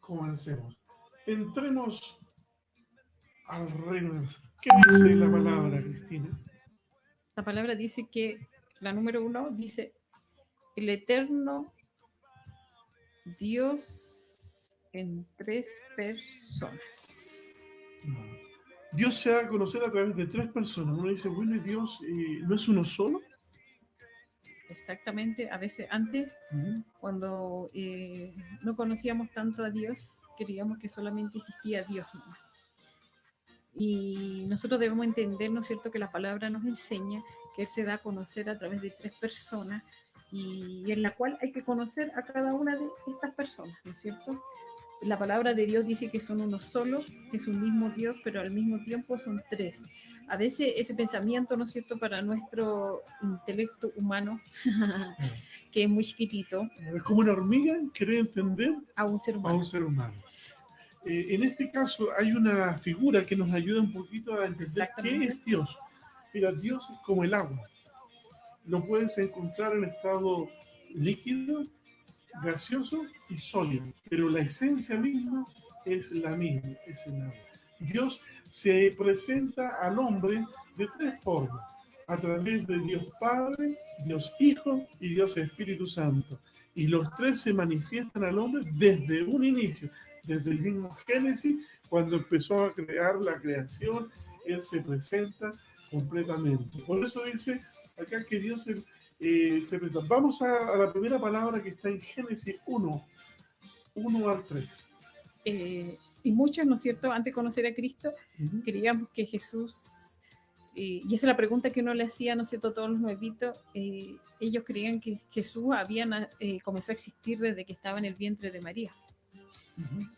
Comencemos. Entremos al reino de Dios. ¿Qué dice la palabra, Cristina? La palabra dice que la número 1 dice, el eterno Dios en 3 personas. Dios se da a conocer a través de 3 personas. Uno dice, bueno, ¿y Dios no es uno solo? Exactamente, a veces antes, cuando no conocíamos tanto a Dios, creíamos que solamente existía Dios nomás. Y nosotros debemos entender, ¿no es cierto?, que la palabra nos enseña que Él se da a conocer a través de 3 personas y en la cual hay que conocer a cada una de estas personas, ¿no es cierto? La palabra de Dios dice que son uno solo, que es un mismo Dios, pero al mismo tiempo son 3. A veces ese pensamiento, ¿no es cierto?, para nuestro intelecto humano, que es muy chiquitito. Es como una hormiga, querer entender a un ser humano. A un ser humano. En este caso hay una figura que nos ayuda un poquito a entender qué es Dios. Mira, Dios es como el agua. Lo puedes encontrar en estado líquido, gaseoso y sólido, pero la esencia misma es la misma, es el agua. Dios se presenta al hombre de 3 formas, a través de Dios Padre, Dios Hijo y Dios Espíritu Santo. Y los 3 se manifiestan al hombre desde un inicio, desde el mismo Génesis, cuando empezó a crear la creación, Él se presenta completamente. Por eso dice acá que Dios se presenta. Vamos a la primera palabra que está en Génesis 1 al 3. Y muchos, ¿no es cierto?, antes de conocer a Cristo, creíamos que Jesús, y esa es la pregunta que uno le hacía, ¿no es cierto?, a todos los nuevitos, ellos creían que Jesús comenzó a existir desde que estaba en el vientre de María.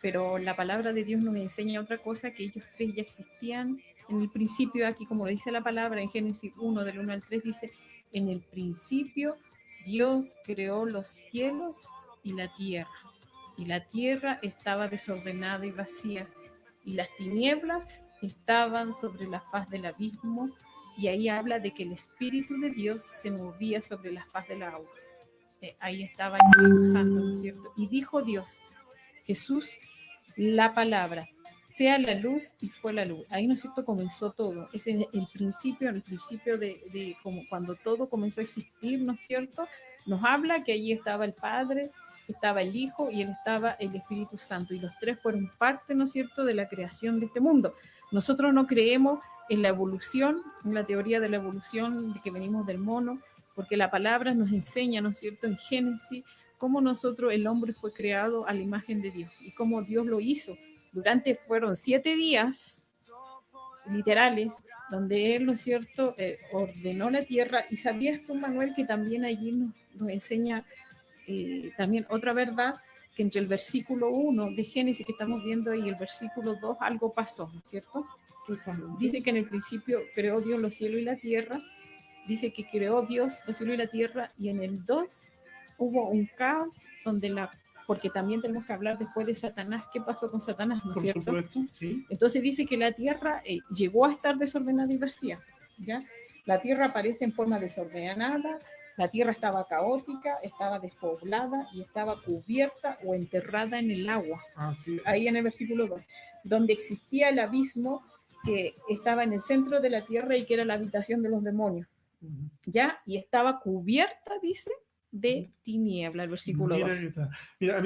Pero la palabra de Dios nos enseña otra cosa, que ellos 3 ya existían en el principio. Aquí, como dice la palabra en Génesis 1, del 1 al 3, dice, en el principio Dios creó los cielos y la tierra estaba desordenada y vacía, y las tinieblas estaban sobre la faz del abismo, y ahí habla de que el Espíritu de Dios se movía sobre la faz del agua. Ahí estaba el Espíritu Santo, ¿no es cierto? Y dijo Dios, Jesús, la palabra, sea la luz, y fue la luz. Ahí, ¿no es cierto?, comenzó todo. Ese es el principio de como cuando todo comenzó a existir, ¿no es cierto? Nos habla que allí estaba el Padre, estaba el Hijo y estaba el Espíritu Santo. Y los 3 fueron parte, ¿no es cierto?, de la creación de este mundo. Nosotros no creemos en la evolución, en la teoría de la evolución, de que venimos del mono, porque la palabra nos enseña, ¿no es cierto?, en Génesis, cómo el hombre fue creado a la imagen de Dios y cómo Dios lo hizo. Fueron 7 días literales donde Él, ¿no es cierto?, ordenó la tierra. Y sabías tú, Manuel, que también allí nos enseña también otra verdad, que entre el versículo 1 de Génesis que estamos viendo ahí y el versículo 2 algo pasó, ¿no es cierto? Dice que en el principio creó Dios los cielos y la tierra, dice que creó Dios los cielos y la tierra, y en el 2 hubo un caos porque también tenemos que hablar después de Satanás. ¿Qué pasó con Satanás, no es cierto? Por supuesto, sí. Entonces dice que la tierra llegó a estar desordenada y vacía, ¿ya? La tierra aparece en forma desordenada, la tierra estaba caótica, estaba despoblada y estaba cubierta o enterrada en el agua. Ahí en el versículo 2, donde existía el abismo que estaba en el centro de la tierra y que era la habitación de los demonios, ¿ya? Y estaba cubierta, dice, de tiniebla, el versículo 2. Mira,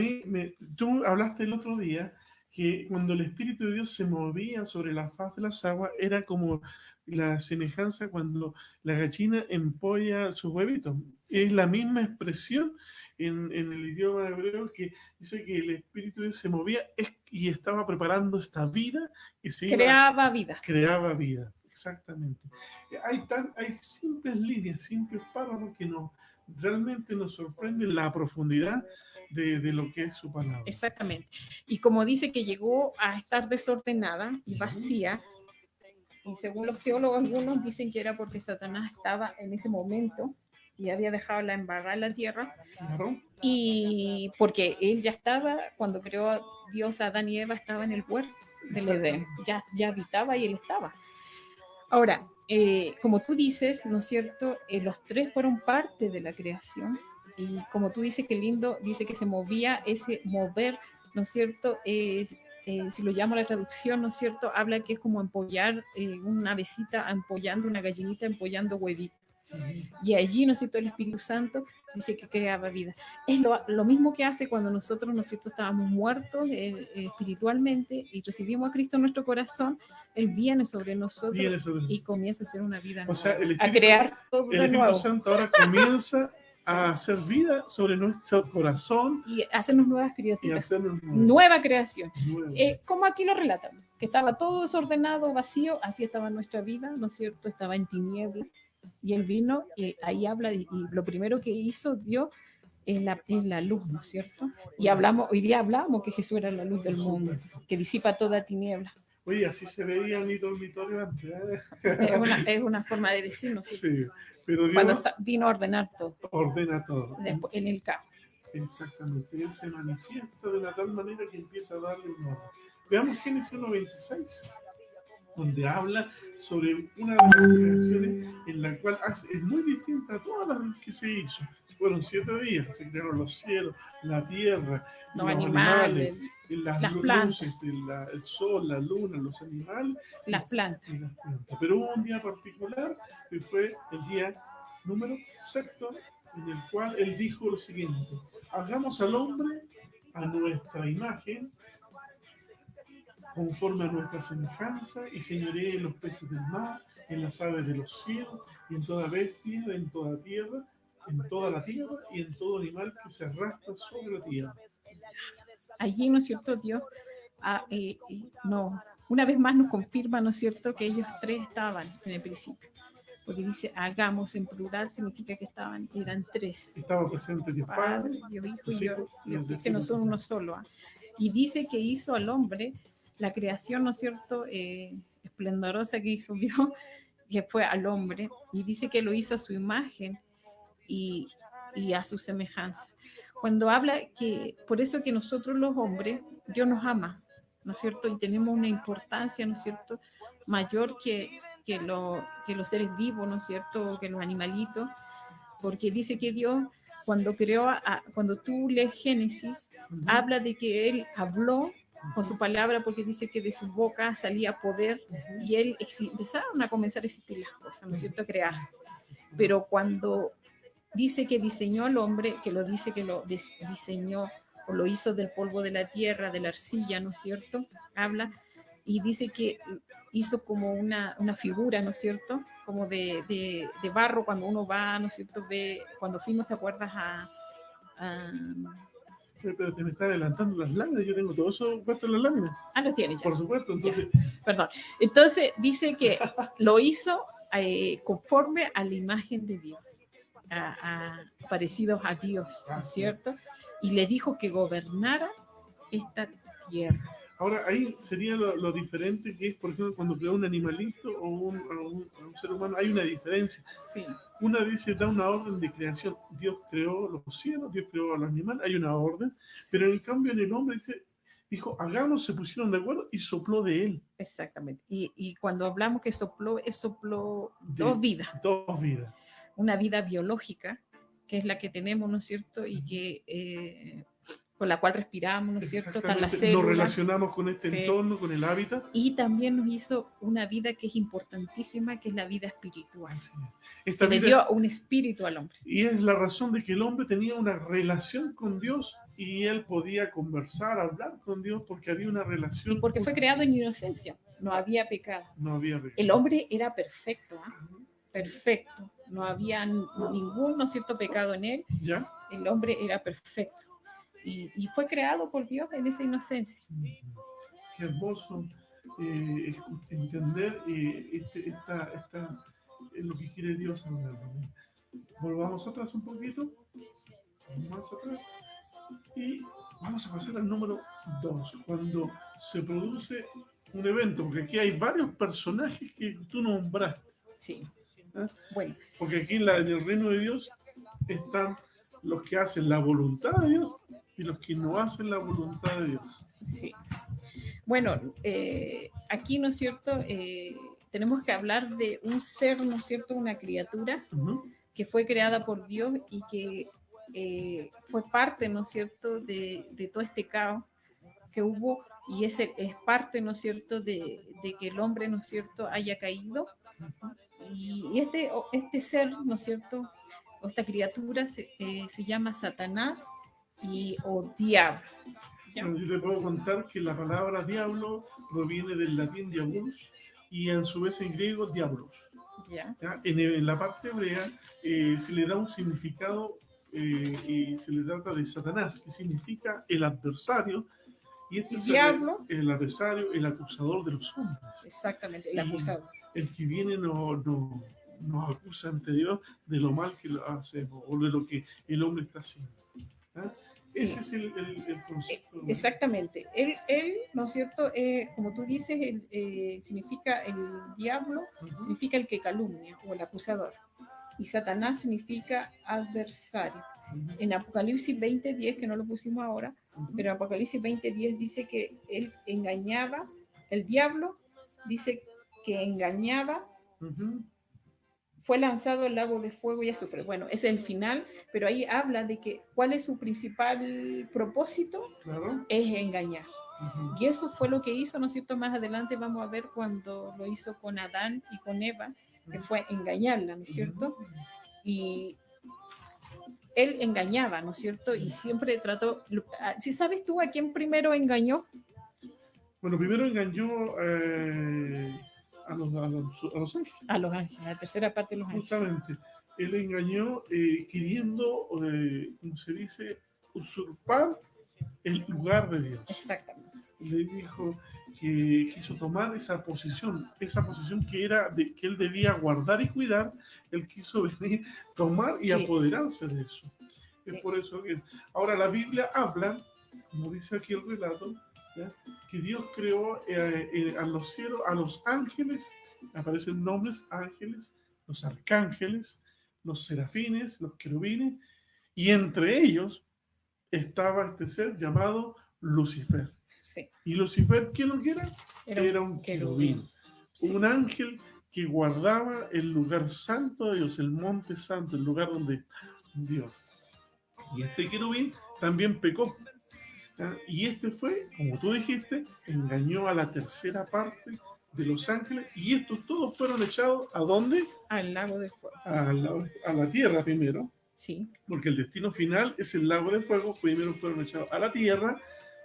tú hablaste el otro día que cuando el Espíritu de Dios se movía sobre la faz de las aguas, era como la semejanza cuando la gallina empolla sus huevitos. Es la misma expresión en el idioma hebreo, que dice que el Espíritu de Dios se movía y estaba preparando esta vida y creaba vida. Creaba vida, exactamente. Hay simples líneas, simples párrafos que realmente nos sorprende la profundidad de lo que es su palabra. Exactamente. Y como dice que llegó a estar desordenada y vacía, y según los teólogos algunos dicen que era porque Satanás estaba en ese momento y había dejado la embarrada en la tierra, y porque él ya estaba, cuando creó Dios a Adán y Eva, estaba en el huerto del Edén, ya habitaba y él estaba. Ahora, como tú dices, ¿no es cierto?, los 3 fueron parte de la creación, y como tú dices, que lindo, dice que se movía, ese mover ¿no es cierto? Si lo llamo la traducción, ¿no es cierto? Habla que es como empollar una avecita, empollando una gallinita, empollando huevitos. Y allí, ¿no es cierto?, el Espíritu Santo dice que creaba vida. Es lo mismo que hace cuando nosotros, ¿no es cierto?, estábamos muertos espiritualmente y recibimos a Cristo en nuestro corazón. Él viene sobre nosotros y comienza a hacer una vida nueva, o sea, a crear todo de nuevo. El Espíritu Santo ahora comienza a hacer vida sobre nuestro corazón y hacernos nuevas criaturas, nueva creación. Como aquí lo relatan, que estaba todo desordenado, vacío, así estaba nuestra vida, ¿no es cierto? Estaba en tinieblas. Y él vino, ahí habla, y lo primero que hizo Dios es la luz, ¿no es cierto? Y hoy día hablamos que Jesús era la luz del mundo, que disipa toda tiniebla. Oye, así se veía mi dormitorio antes. Es una forma de decir, ¿no es cierto? Sí, pero Dios cuando vino a ordenar todo. Ordena todo. Después, en el caos. Exactamente. Él se manifiesta de una tal manera que empieza a darle un orden. Veamos Génesis 1:26. Donde habla sobre una de las creaciones en la cual es muy distinta a todas las que se hizo. Fueron 7 días, se crearon los cielos, la tierra, los animales, las luces, el sol, la luna, los animales, las plantas. Pero hubo un día particular que fue el día número 6, en el cual él dijo lo siguiente: hagamos al hombre a nuestra imagen, conforme a nuestra semejanza, y señoree en los peces del mar, en las aves de los cielos, y en toda bestia, en toda tierra, en toda la tierra, y en todo animal que se arrastra sobre la tierra. Allí, ¿no es cierto?, Dios, una vez más nos confirma, ¿no es cierto?, que ellos tres estaban en el principio. Porque dice hagamos en plural, significa que eran tres. Estaba presente Dios Padre, Dios Hijo y Dios, que no son uno solo. Y dice que hizo al hombre la creación, ¿no es cierto?, esplendorosa que hizo Dios, que fue al hombre, y dice que lo hizo a su imagen y a su semejanza. Cuando habla que, por eso que nosotros los hombres, Dios nos ama, ¿no es cierto?, y tenemos una importancia, ¿no es cierto?, mayor que los seres vivos, ¿no es cierto?, que los animalitos, porque dice que Dios, cuando creó, cuando tú lees Génesis, habla de que Él habló con su palabra, porque dice que de su boca salía poder, y Él empezaron a comenzar a existir las cosas, ¿no es cierto?, a crearse. Pero cuando dice que diseñó al hombre, que lo dice que lo diseñó o lo hizo del polvo de la tierra, de la arcilla, ¿no es cierto?, habla, y dice que hizo como una figura, ¿no es cierto?, como de barro, cuando uno va, ¿no es cierto?, ve, cuando fuimos, ¿te acuerdas? Pero te me está adelantando las láminas, yo tengo todo eso puesto en las láminas. Lo tienes ya. Por supuesto, entonces. Ya. Perdón. Entonces dice que lo hizo conforme a la imagen de Dios, parecidos a Dios, ¿no es cierto? Y le dijo que gobernara esta tierra. Ahora, ahí sería lo diferente que es, por ejemplo, cuando creó un animalito o un ser humano, hay una diferencia. Sí. Una dice, da una orden de creación. Dios creó los cielos, Dios creó a los animales, hay una orden, pero en cambio en el hombre dijo, hagamos, se pusieron de acuerdo y sopló de él. Exactamente. Y cuando hablamos que sopló, él sopló dos vidas. Dos vidas. Una vida biológica, que es la que tenemos, ¿no es cierto? Y que con la cual respiramos, ¿no es cierto? Están las células. Nos relacionamos con este entorno, con el hábitat. Y también nos hizo una vida que es importantísima, que es la vida espiritual. Sí. Le dio un espíritu al hombre. Y es la razón de que el hombre tenía una relación con Dios y él podía conversar, hablar con Dios, porque había una relación. Y porque fue creado en inocencia, no había pecado. No había pecado. El hombre era perfecto, ¿eh? Perfecto. No había ningún, ¿no es cierto?, pecado en él. ¿Ya? El hombre era perfecto. Y fue creado por Dios en esa inocencia. Qué hermoso entender lo que quiere Dios hablar. Volvamos atrás un poquito, más atrás, y vamos a pasar al número 2, cuando se produce un evento, porque aquí hay varios personajes que tú nombraste. Sí. ¿Eh? Bueno. Porque aquí en el reino de Dios están los que hacen la voluntad de Dios y los que no hacen la voluntad de Dios. Sí. Bueno, aquí, ¿no es cierto?, tenemos que hablar de un ser, ¿no es cierto?, una criatura que fue creada por Dios y que fue parte, ¿no es cierto?, de todo este caos que hubo, y ese es parte, ¿no es cierto?, de que el hombre, ¿no es cierto?, haya caído. Y este ser, ¿no es cierto?, o esta criatura se llama Satanás o diablo. ¿Ya? Bueno, yo te puedo contar que la palabra diablo proviene del latín diabolus y en su vez en griego diablos. ¿Ya? ¿Ya? En la parte hebrea se le da un significado y se le trata de Satanás, que significa el adversario, y este ¿Y es diablo? el adversario, el acusador de los hombres. Exactamente, el Y acusador. el que viene nos acusa ante Dios de lo mal que lo hacemos o de lo que el hombre está haciendo. ¿Ah? Sí. Ese es el concepto. Exactamente. Él, ¿no es cierto? Como tú dices, significa el diablo, significa el que calumnia o el acusador. Y Satanás significa adversario. En Apocalipsis 20:10, que no lo pusimos ahora, pero en Apocalipsis 20:10 dice que él engañaba, el diablo dice que engañaba, fue lanzado al lago de fuego y azufre. Bueno, ese es el final, pero ahí habla de que cuál es su principal propósito, Claro. es engañar. Y eso fue lo que hizo, ¿no es cierto? Más adelante vamos a ver cuando lo hizo con Adán y con Eva, que fue engañarla, ¿no es cierto? Y él engañaba, ¿no es cierto? Y siempre trató. ¿Sí sabes tú a quién primero engañó? Bueno, primero engañó a los ángeles. A los ángeles, la tercera parte de los ángeles. Justamente. Él engañó queriendo, como se dice, usurpar el lugar de Dios. Exactamente. Le dijo que quiso tomar esa posición que era que él debía guardar y cuidar. Él quiso venir, tomar y apoderarse de eso. Es por eso que ahora la Biblia habla, como dice aquí el relato, ¿ya?, que Dios creó a los cielos, a los ángeles, aparecen nombres, ángeles, los arcángeles, los serafines, los querubines, y entre ellos estaba este ser llamado Lucifer. Sí. ¿Y Lucifer qué lo que era? Era un querubín, sí, un ángel que guardaba el lugar santo de Dios, el monte santo, el lugar donde está Dios. Y este querubín también pecó. Y este fue, como tú dijiste, engañó a la tercera parte de los ángeles, y estos todos fueron echados ¿a dónde? Al lago de fuego. A la tierra primero. Sí. Porque el destino final es el lago de fuego. Primero fueron echados a la tierra,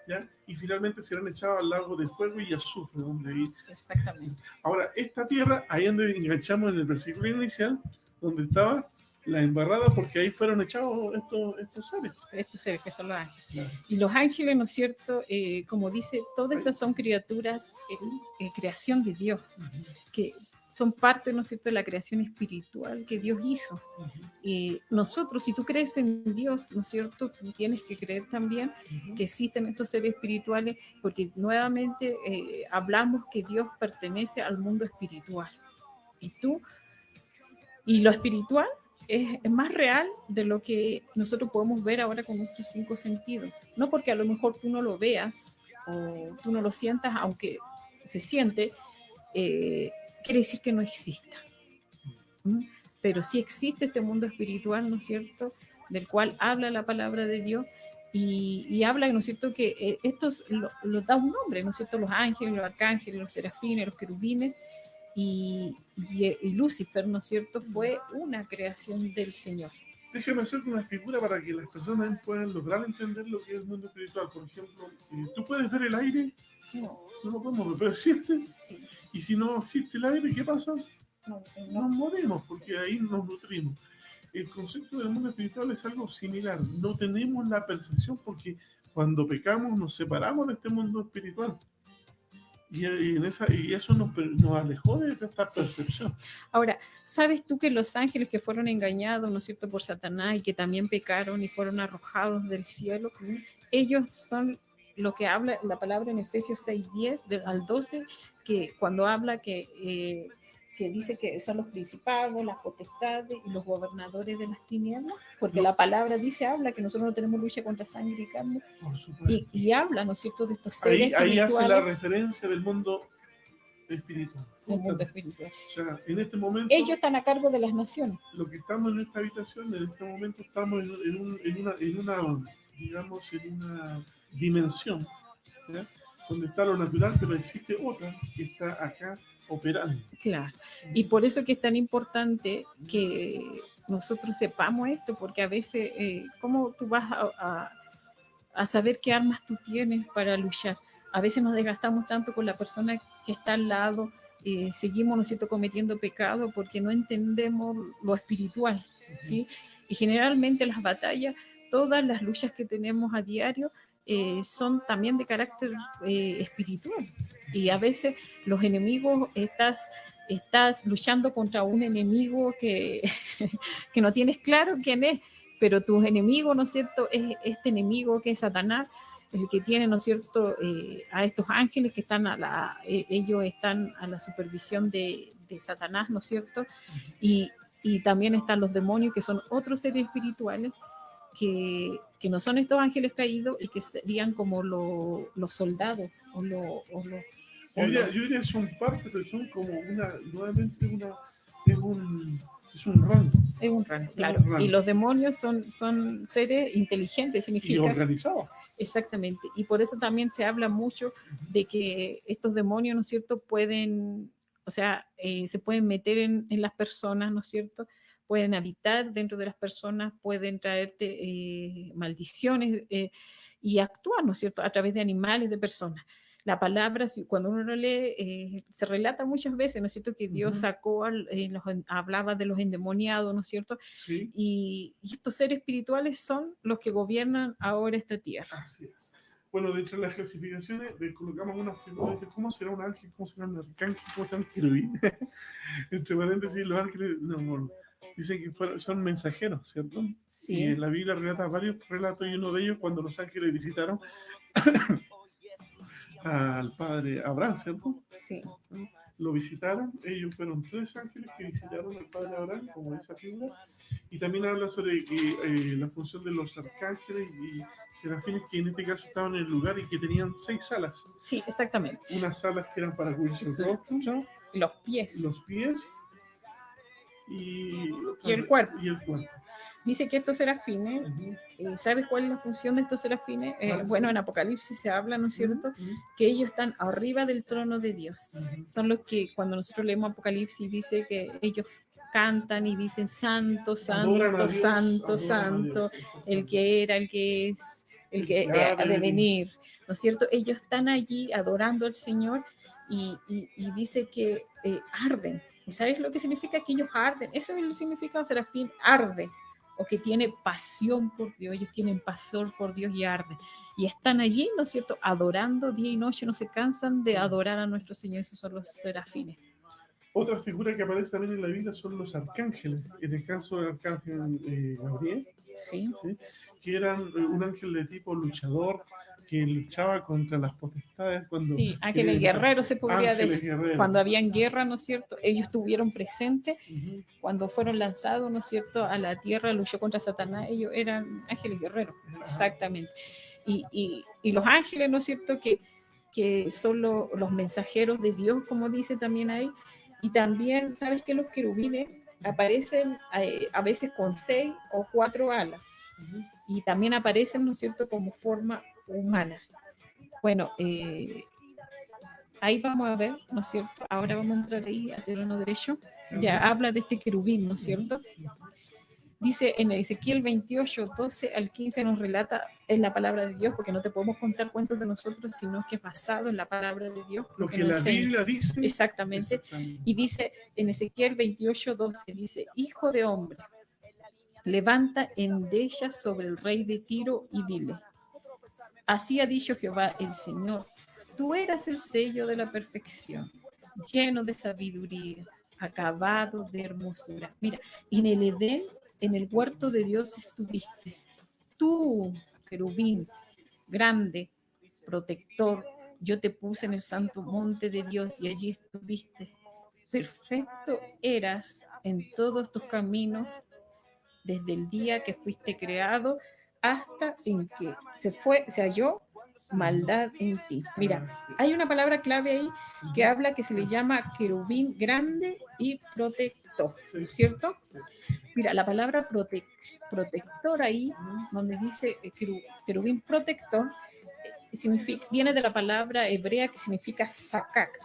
¿ya? Y finalmente serán echados al lago de fuego y azufre, donde ahí. Exactamente. Ahora, esta tierra, ahí donde enganchamos en el versículo inicial, donde estaba la embarrada, porque ahí fueron echados estos seres. Estos seres que son los ángeles. Claro. Y los ángeles, ¿no es cierto? Como dice, todas estas son criaturas, creación de Dios, que son parte, ¿no es cierto?, de la creación espiritual que Dios hizo. Nosotros, si tú crees en Dios, ¿no es cierto?, tú tienes que creer también que existen estos seres espirituales, porque nuevamente hablamos que Dios pertenece al mundo espiritual. Y lo espiritual es más real de lo que nosotros podemos ver ahora con nuestros 5 sentidos. No porque a lo mejor tú no lo veas o tú no lo sientas, aunque se siente, quiere decir que no exista. Pero sí existe este mundo espiritual, ¿no es cierto?, del cual habla la palabra de Dios y habla, ¿no es cierto?, que estos los da un nombre, ¿no es cierto?, los ángeles, los arcángeles, los serafines, los querubines. Y Lucifer, ¿no es cierto?, fue una creación del Señor. Déjame hacerte una figura para que las personas puedan lograr entender lo que es el mundo espiritual. Por ejemplo, ¿tú puedes ver el aire? No lo podemos ver, pero existe. Sí. Y si no existe el aire, ¿qué pasa? Nos morimos, porque ahí nos nutrimos. El concepto del mundo espiritual es algo similar. No tenemos la percepción porque cuando pecamos nos separamos de este mundo espiritual. Y eso nos alejó de esta percepción. Ahora, ¿sabes tú que los ángeles que fueron engañados, ¿no es cierto?, por Satanás y que también pecaron y fueron arrojados del cielo, ellos son lo que habla la palabra en Efesios 6:10 al 12, que cuando habla que dice que son los principados, las potestades y los gobernadores de las tinieblas, porque la palabra habla que nosotros no tenemos lucha contra sangre y carne, y habla, ¿no es cierto?, de estos seres ahí hace la referencia del mundo espiritual. El mundo espiritual. O sea, en este momento ellos están a cargo de las naciones. Lo que estamos en esta habitación, en este momento estamos en una digamos, en una dimensión ¿ya? Donde está lo natural, pero existe otra que está acá operando. Claro. Y por eso que es tan importante que nosotros sepamos esto, porque a veces, ¿cómo tú vas a saber qué armas tú tienes para luchar? A veces nos desgastamos tanto con la persona que está al lado, seguimos, ¿no es cierto?, cometiendo pecado porque no entendemos lo espiritual, ¿sí? Y generalmente las batallas, todas las luchas que tenemos a diario, son también de carácter espiritual. Y a veces los enemigos, estás luchando contra un enemigo que no tienes claro quién es, pero tus enemigos, ¿no es cierto?, es este enemigo que es Satanás, el que tiene, ¿no es cierto?, a estos ángeles que están ellos están a la supervisión de Satanás, ¿no es cierto? Y también están los demonios, que son otros seres espirituales, que no son estos ángeles caídos y que serían como los soldados Yo diría son parte, pero son como nuevamente es un rango. Es un rango, claro. Y los demonios son seres inteligentes, significa. Y organizados. Exactamente. Y por eso también se habla mucho de que estos demonios, ¿no es cierto?, pueden, o sea, se pueden meter en las personas, ¿no es cierto?, pueden habitar dentro de las personas, pueden traerte maldiciones y actuar, ¿no es cierto?, a través de animales, de personas. La palabra, cuando uno lo lee, se relata muchas veces, ¿no es cierto?, que Dios sacó, hablaba de los endemoniados, ¿no es cierto? Sí. Y estos seres espirituales son los que gobiernan ahora esta tierra. Así es. Bueno, dentro de las clasificaciones le colocamos una figura de cómo será un ángel, cómo será un arcángel, cómo será un querubín. Entre paréntesis, los ángeles dicen que son mensajeros, ¿cierto? Sí. Y en la Biblia relata varios relatos y uno de ellos cuando los ángeles visitaron al padre Abraham, ¿cierto? Sí. Lo visitaron, ellos fueron 3 ángeles que visitaron al padre Abraham, como esa figura, y también habla sobre la función de los arcángeles y serafines que en este caso estaban en el lugar y que tenían 6 alas. Sí, exactamente. Unas alas que eran para cubrirse el rostro, los pies y el cuerpo. Y el cuerpo. Dice que estos serafines, ¿sabes cuál es la función de estos serafines? Bueno, en Apocalipsis se habla, ¿no es cierto?, que ellos están arriba del trono de Dios. Son los que cuando nosotros leemos Apocalipsis dice que ellos cantan y dicen santo, santo, santo, santo, el que era, el que es, el que ha de venir, ¿no es cierto? Ellos están allí adorando al Señor y dice que arden. ¿Y sabes lo que significa? Que ellos arden. Ese es el significado, serafín, arde, o que tiene pasión por Dios. Ellos tienen pasión por Dios y arden. Y están allí, ¿no es cierto?, adorando día y noche, no se cansan de adorar a nuestro Señor. Esos son los serafines. Otra figura que aparece también en la Biblia son los arcángeles. En el caso del arcángel Gabriel, ¿sí? Que eran un ángel de tipo luchador, que luchaba contra las potestades cuando... Sí, ángeles guerreros se podría decir. Cuando habían guerra, ¿no es cierto?, ellos estuvieron presentes. Cuando fueron lanzados, ¿no es cierto?, a la tierra, luchó contra Satanás, ellos eran ángeles guerreros, exactamente. Y los ángeles, ¿no es cierto?, que son los mensajeros de Dios, como dice también ahí. Y también, ¿sabes que los querubines aparecen a veces con 6 o 4 alas? Y también aparecen, ¿no es cierto?, como forma humana. Bueno, ahí vamos a ver, ¿no es cierto? Ahora vamos a entrar ahí a terreno derecho. Ya habla de este querubín, ¿no es cierto? Dice en Ezequiel 28, 12 al 15 nos relata en la palabra de Dios, porque no te podemos contar cuentos de nosotros, sino que es basado en la palabra de Dios. Lo que la Biblia dice. Exactamente. Y dice en Ezequiel 28, 12, dice, hijo de hombre, levanta endechas sobre el rey de Tiro y dile, así ha dicho Jehová el Señor, tú eras el sello de la perfección, lleno de sabiduría, acabado de hermosura. Mira, en el Edén, en el huerto de Dios estuviste. Tú, querubín, grande, protector, yo te puse en el santo monte de Dios y allí estuviste. Perfecto eras en todos tus caminos desde el día que fuiste creado hasta en que se halló maldad en ti. Mira, hay una palabra clave ahí que habla que se le llama querubín grande y protector, ¿cierto? Mira, la palabra protector ahí, donde dice querubín protector, viene de la palabra hebrea que significa sakak.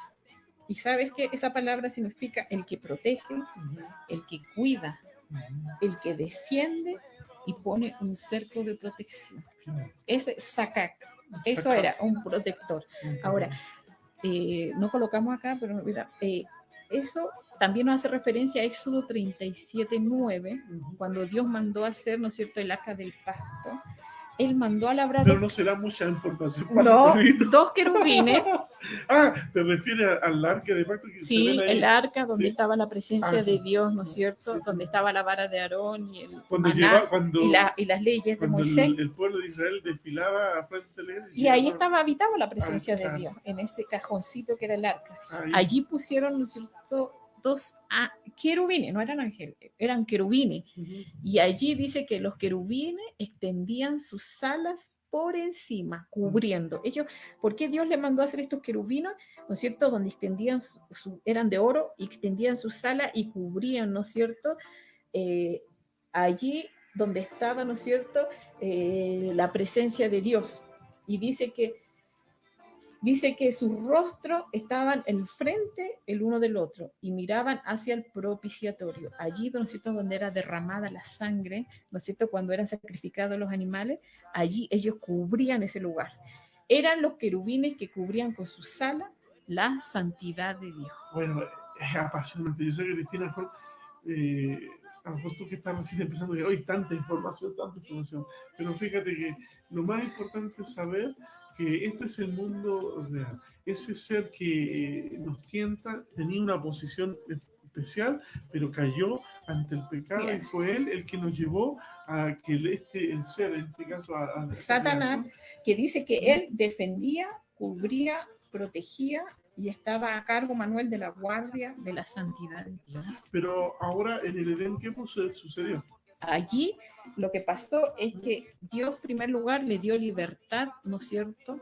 Y sabes que esa palabra significa el que protege, el que cuida, el que defiende y pone un cerco de protección. Ese sakak, eso era un protector. Ahora, no colocamos acá, pero mira, eso también nos hace referencia a Éxodo 37:9, cuando Dios mandó a hacer, ¿no es cierto?, el arca del pacto. Él mandó a labrar. Pero no será mucha información para no, 2 querubines. ¿Te refieres al arca de pacto? Que sí, se ven ahí? El arca donde ¿Sí? estaba la presencia sí. de Dios, ¿no es cierto? Sí. Donde estaba la vara de Aarón y el maná y las leyes de Moisés. El pueblo de Israel desfilaba frente a la iglesia. Y ahí habitaba la presencia de Dios, en ese cajoncito que era el arca. Allí pusieron, ¿no es cierto?, 2 querubines, no eran ángeles, eran querubines. Y allí dice que los querubines extendían sus alas por encima, cubriendo. Ellos, ¿por qué Dios le mandó a hacer estos querubines? ¿No es cierto? Donde extendían, eran de oro, y extendían sus alas y cubrían, ¿no es cierto? Allí donde estaba, ¿no es cierto?, la presencia de Dios. Y dice que sus rostros estaban enfrente el uno del otro y miraban hacia el propiciatorio, allí, ¿no es cierto?, donde era derramada la sangre, ¿no es cierto?, cuando eran sacrificados los animales, allí ellos cubrían ese lugar. Eran los querubines que cubrían con sus alas la santidad de Dios. Bueno, es apasionante. Yo sé que Cristina, a lo mejor tú que estás recién empezando, que hoy tanta información, pero fíjate que lo más importante es saber que este es el mundo real. Ese ser que nos tienta tenía una posición especial, pero cayó ante el pecado. Bien. Y fue él el que nos llevó a que el ser, en este caso a Satanás, que dice que él defendía, cubría, protegía y estaba a cargo, Manuel, de la guardia de la santidad de Dios. Pero ahora en el Edén, ¿qué sucedió? Allí lo que pasó es que Dios, en primer lugar, le dio libertad, ¿no es cierto?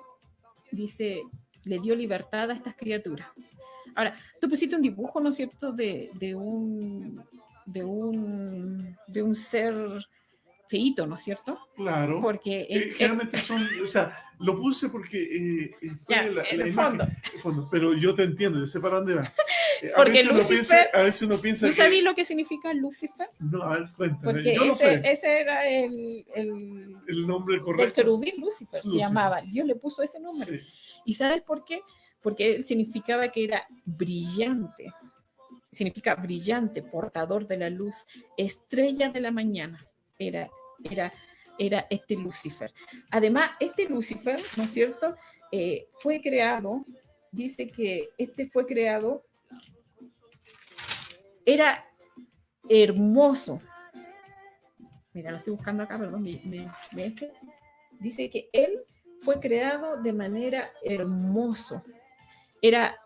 Dice, le dio libertad a estas criaturas. Ahora, tú pusiste un dibujo, ¿no es cierto?, de un ser feíto, ¿no es cierto? Claro. Porque generalmente lo puse porque fue en el fondo. Pero yo te entiendo, yo sé para dónde va. Porque Lucifer, a veces uno piensa ¿tú sabes lo que significa Lucifer? No, a ver, cuéntame. Porque yo ese era el nombre correcto. El querubín Lucifer se llamaba. Dios le puso ese nombre. Sí. ¿Y sabes por qué? Porque él significaba que era brillante. Significa brillante, portador de la luz, estrella de la mañana. Era este Lucifer. Además, este Lucifer, ¿no es cierto?, fue creado, dice que fue creado, era hermoso. Mira, lo estoy buscando acá, perdón, dice que él fue creado de manera hermoso. Era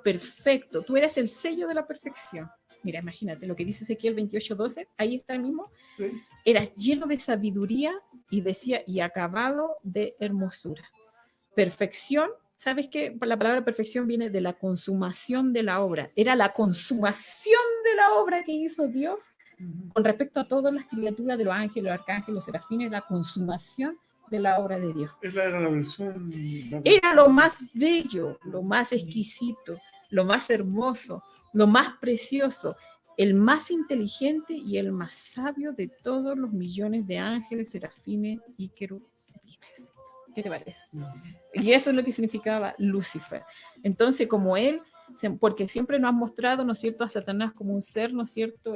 perfecto. Tú eras el sello de la perfección. Mira, imagínate lo que dice Ezequiel 28:12, ahí está el mismo. Sí. Eras lleno de sabiduría y decía, y acabado de hermosura. Perfección, ¿sabes qué? La palabra perfección viene de la consumación de la obra. Era la consumación de la obra que hizo Dios con respecto a todas las criaturas de los ángeles, los arcángeles, los serafines, la consumación de la obra de Dios. Era la versión... Era lo más bello, lo más exquisito, lo más hermoso, lo más precioso, el más inteligente y el más sabio de todos los millones de ángeles, serafines y querubines. ¿Qué te parece? Y eso es lo que significaba Lucifer. Entonces, como él, porque siempre nos han mostrado, ¿no es cierto?, a Satanás como un ser, ¿no es cierto?,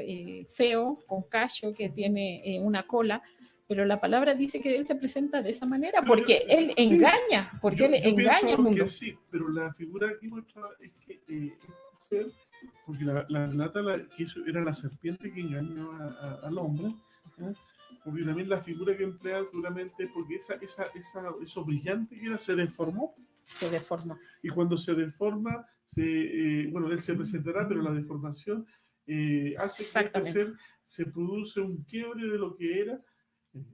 feo, con callo, que tiene una cola, pero la palabra dice que él se presenta de esa manera, porque él engaña, porque él engaña al mundo. Sí, pero la figura aquí muestra es que ser, porque la relata que era la serpiente que engañó al hombre, ¿eh? Porque también la figura que emplea seguramente, porque eso brillante que era, se deformó. Se deformó. Y cuando se deforma, él se presentará, pero la deformación hace que este ser se produce un quiebre de lo que era.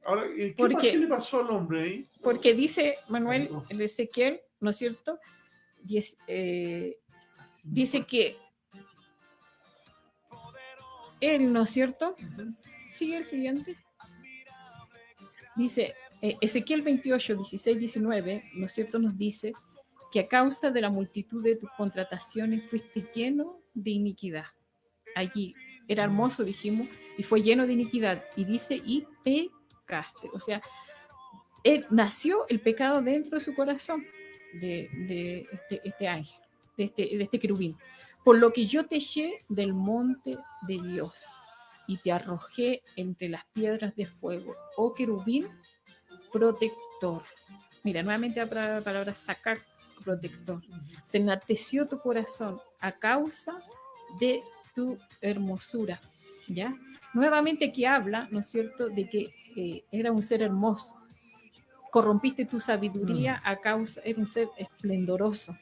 Ahora, ¿qué le pasó al hombre ahí? Porque dice Manuel, el Ezequiel, ¿no es cierto? Dice que él, ¿no es cierto? Sigue el siguiente. Dice, Ezequiel 28, 16, 19, ¿no es cierto?, nos dice que a causa de la multitud de tus contrataciones fuiste lleno de iniquidad. Allí era hermoso, dijimos, y fue lleno de iniquidad. Y dice, y pecaste. O sea, nació el pecado dentro de su corazón, de este ángel, de este querubín. Por lo que yo te eché del monte de Dios y te arrojé entre las piedras de fuego, oh querubín protector. Mira, nuevamente la palabra sacar, protector. Se enalteció tu corazón a causa de tu hermosura, ¿ya? Nuevamente aquí habla, ¿no es cierto?, de que era un ser hermoso. Corrompiste tu sabiduría a causa, era un ser esplendoroso,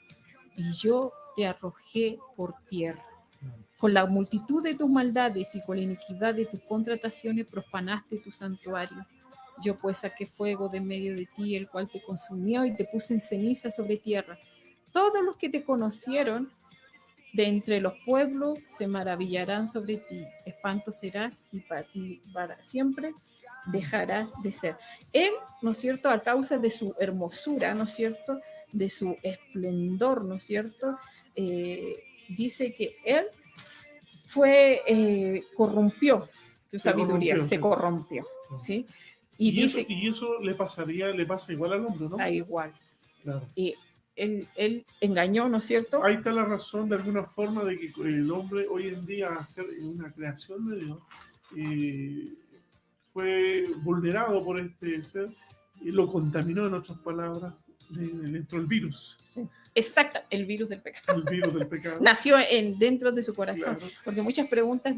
y yo te arrojé por tierra. Con la multitud de tus maldades y con la iniquidad de tus contrataciones profanaste tu santuario. Yo pues saqué fuego de medio de ti, el cual te consumió, y te puse en ceniza sobre tierra. Todos los que te conocieron de entre los pueblos se maravillarán sobre ti. Espanto serás y para siempre dejarás de ser. Él, ¿no es cierto?, a causa de su hermosura, ¿no es cierto?, de su esplendor, ¿no es cierto?, dice que él corrompió su sabiduría, se corrompió, ¿sí? Y dice, eso le pasa igual al hombre, ¿no? Da igual. Claro. Y él engañó, ¿no es cierto? Ahí está la razón, de alguna forma, de que el hombre hoy en día, al ser una creación de Dios, fue vulnerado por este ser y lo contaminó, en otras palabras, le entró el virus. Exacto, el virus del pecado. El virus del pecado. Nació dentro de su corazón. Claro. Porque muchas personas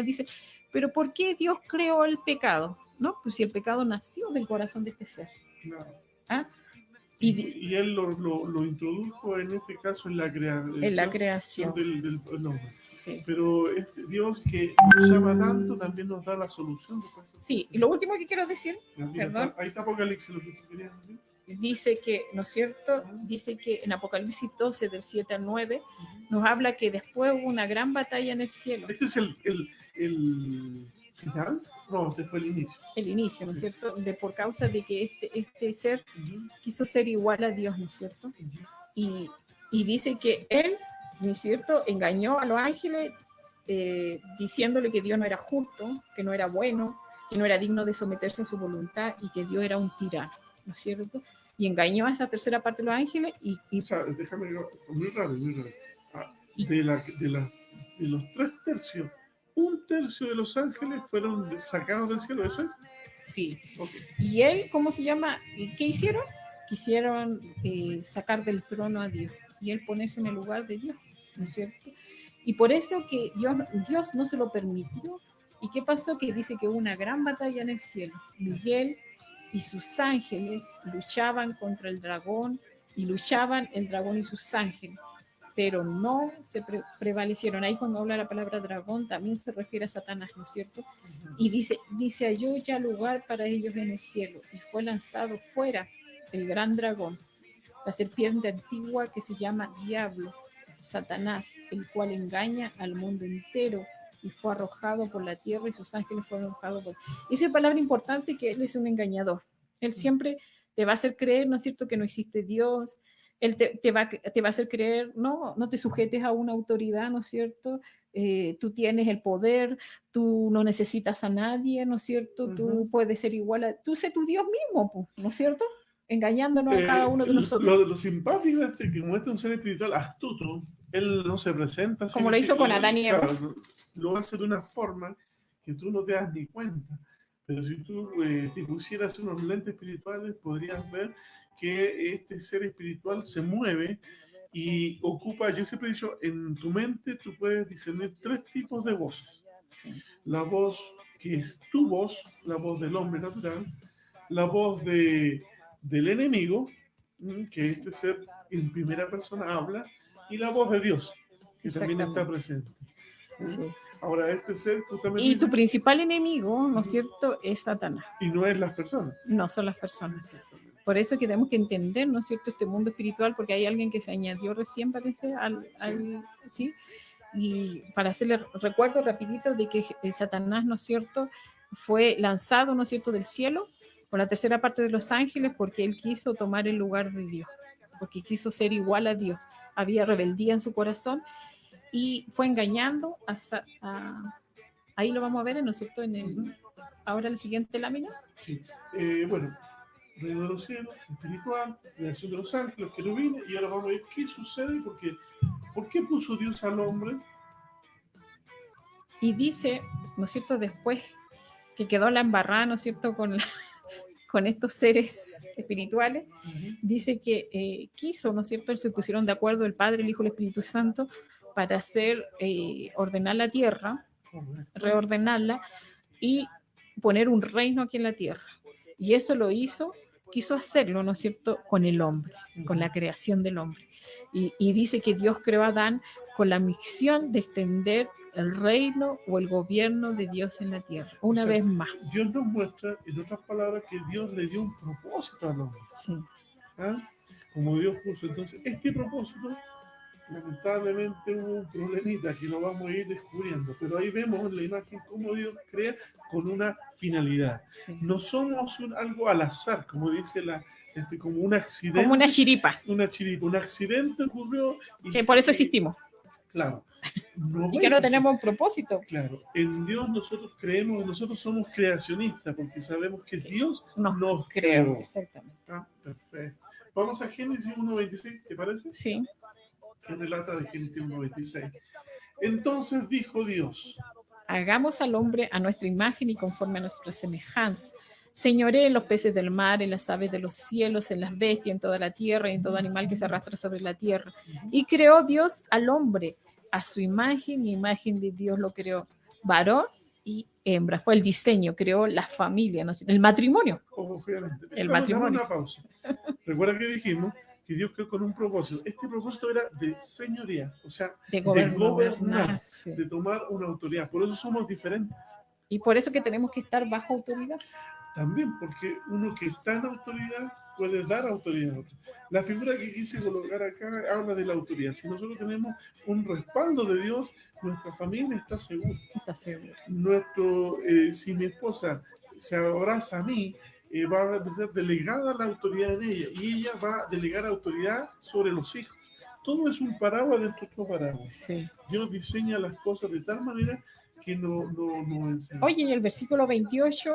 dicen, pero ¿por qué Dios creó el pecado? No, pues si el pecado nació del corazón de este ser. Claro. ¿Ah? Y él lo introdujo en este caso en la creación del hombre. Sí. Pero Dios, que nos ama tanto, también nos da la solución. Sí, y lo último que quiero decir, perdón. Ahí está Apocalipsis, lo que tú querías decir. Dice que, ¿no es cierto? Dice que en Apocalipsis 12, del 7 al 9, nos habla que después hubo una gran batalla en el cielo. ¿Este es el final? No, este fue el inicio. El inicio, ¿no es cierto? Por causa de que este ser quiso ser igual a Dios, ¿no es cierto? Y dice que él, ¿no es cierto?, engañó a los ángeles diciéndole que Dios no era justo, que no era bueno, que no era digno de someterse a su voluntad y que Dios era un tirano, ¿no es cierto? Y engañó a esa tercera parte de los ángeles o sea, déjame, muy raro. De los 3/3, 1/3 de los ángeles fueron sacados del cielo, ¿eso es? Sí. Okay. Y él, ¿cómo se llama? ¿Qué hicieron? Quisieron sacar del trono a Dios y él ponerse en el lugar de Dios, ¿no es cierto? Y por eso que Dios no se lo permitió. ¿Y qué pasó? Que dice que hubo una gran batalla en el cielo. Miguel y sus ángeles luchaban contra el dragón, y luchaban el dragón y sus ángeles, pero no se prevalecieron. Ahí cuando habla la palabra dragón también se refiere a Satanás, ¿no es cierto? Y dice halló ya lugar para ellos en el cielo, y fue lanzado fuera el gran dragón, la serpiente antigua que se llama Diablo, Satanás, el cual engaña al mundo entero, y fue arrojado por la tierra, y sus ángeles fueron arrojados por... Esa palabra importante, que él es un engañador. Él siempre te va a hacer creer, ¿no es cierto?, que no existe Dios. Él te va a hacer creer, no te sujetes a una autoridad, ¿no es cierto? Tú tienes el poder, tú no necesitas a nadie, ¿no es cierto? Tú puedes ser igual tú sé tu Dios mismo, ¿no es cierto? Engañándonos a cada uno de nosotros. Lo simpático es que muestra un ser espiritual astuto. Él no se presenta como lo hizo con Adán y Eva. Claro, lo hace de una forma que tú no te das ni cuenta. Pero si tú te pusieras unos lentes espirituales, podrías ver que este ser espiritual se mueve y ocupa, yo siempre he dicho, en tu mente tú puedes discernir 3 tipos de voces. Sí. La voz que es tu voz, la voz del hombre natural, la voz del enemigo, que este ser en primera persona habla, y la voz de Dios, que también está presente. Sí. Ahora, este ser justamente... Y tu principal enemigo, ¿no es cierto?, es Satanás. Y no es las personas. No son las personas. Por eso que tenemos que entender, ¿no es cierto?, este mundo espiritual, porque hay alguien que se añadió recién, parece, ¿sí? Y para hacerle recuerdo rapidito de que Satanás, ¿no es cierto?, fue lanzado, ¿no es cierto?, del cielo con la tercera parte de los ángeles, porque él quiso tomar el lugar de Dios, porque quiso ser igual a Dios. Había rebeldía en su corazón y fue engañando hasta... ahí lo vamos a ver, ¿no es cierto? Ahora la siguiente lámina. Sí. Bueno, reino de los cielos, espiritual, creación de los ángeles, querubines, y ahora vamos a ver qué sucede, porque ¿por qué puso Dios al hombre? Y dice, ¿no es cierto?, después que quedó la embarrada, ¿no es cierto?, con estos seres espirituales, dice que quiso, ¿no es cierto?, se pusieron de acuerdo el Padre, el Hijo y el Espíritu Santo para ordenar la tierra, reordenarla y poner un reino aquí en la tierra. Y eso lo quiso hacerlo, ¿no es cierto?, con el hombre, con la creación del hombre. Y dice que Dios creó a Adán con la misión de extender el reino o el gobierno de Dios en la tierra, una vez más. Dios nos muestra, en otras palabras, que Dios le dio un propósito al hombre. Sí. ¿Ah? Como Dios puso. Entonces, este propósito, lamentablemente hubo un problemita que lo vamos a ir descubriendo, pero ahí vemos en la imagen cómo Dios crea con una finalidad. Sí. No somos algo al azar, como dice como un accidente. Como una chiripa. Una chiripa, un accidente ocurrió. Y que por eso existimos. Claro. No y que no tenemos un propósito. Claro, en Dios nosotros creemos, nosotros somos creacionistas porque sabemos que Dios nos creó. Exactamente. Ah, perfecto. Vamos a Génesis 1.26, ¿te parece? Sí. Que relata de Génesis 1.26. Entonces dijo Dios: hagamos al hombre a nuestra imagen y conforme a nuestra semejanza. Señoré en los peces del mar, en las aves de los cielos, en las bestias, en toda la tierra y en todo animal que se arrastra sobre la tierra. Y creó Dios al hombre, a su imagen y imagen de Dios lo creó, varón y hembra. Fue el diseño, creó la familia, ¿no? El matrimonio. Obviamente. El matrimonio. Una pausa. Recuerda que dijimos que Dios creó con un propósito. Este propósito era de señoría, o sea, de gobernar, sí. De tomar una autoridad. Por eso somos diferentes. Y por eso que tenemos que estar bajo autoridad. También, porque uno que está en autoridad puede dar autoridad a otro. La figura que quise colocar acá habla de la autoridad. Si nosotros tenemos un respaldo de Dios, nuestra familia está segura. Está segura. Si mi esposa se abraza a mí, va a ser delegada la autoridad en ella y ella va a delegar autoridad sobre los hijos. Todo es un paraguas dentro de otro paraguas. Sí. Dios diseña las cosas de tal manera que no enseña. Oye, y el versículo 28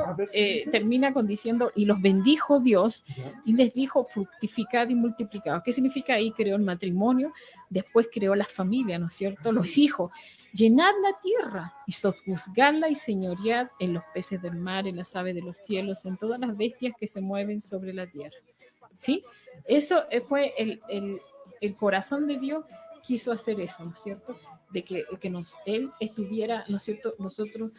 termina con diciendo, y los bendijo Dios, y les dijo, fructificad y multiplicad. ¿Qué significa ahí? Creó el matrimonio, después creó la familia, ¿no es cierto? Sí. Los hijos. Llenad la tierra y sojuzgadla y señoread en los peces del mar, en las aves de los cielos, en todas las bestias que se mueven sobre la tierra. ¿Sí? Eso fue el corazón de Dios, quiso hacer eso, ¿no es cierto? De que él estuviera, ¿no es cierto? Nosotros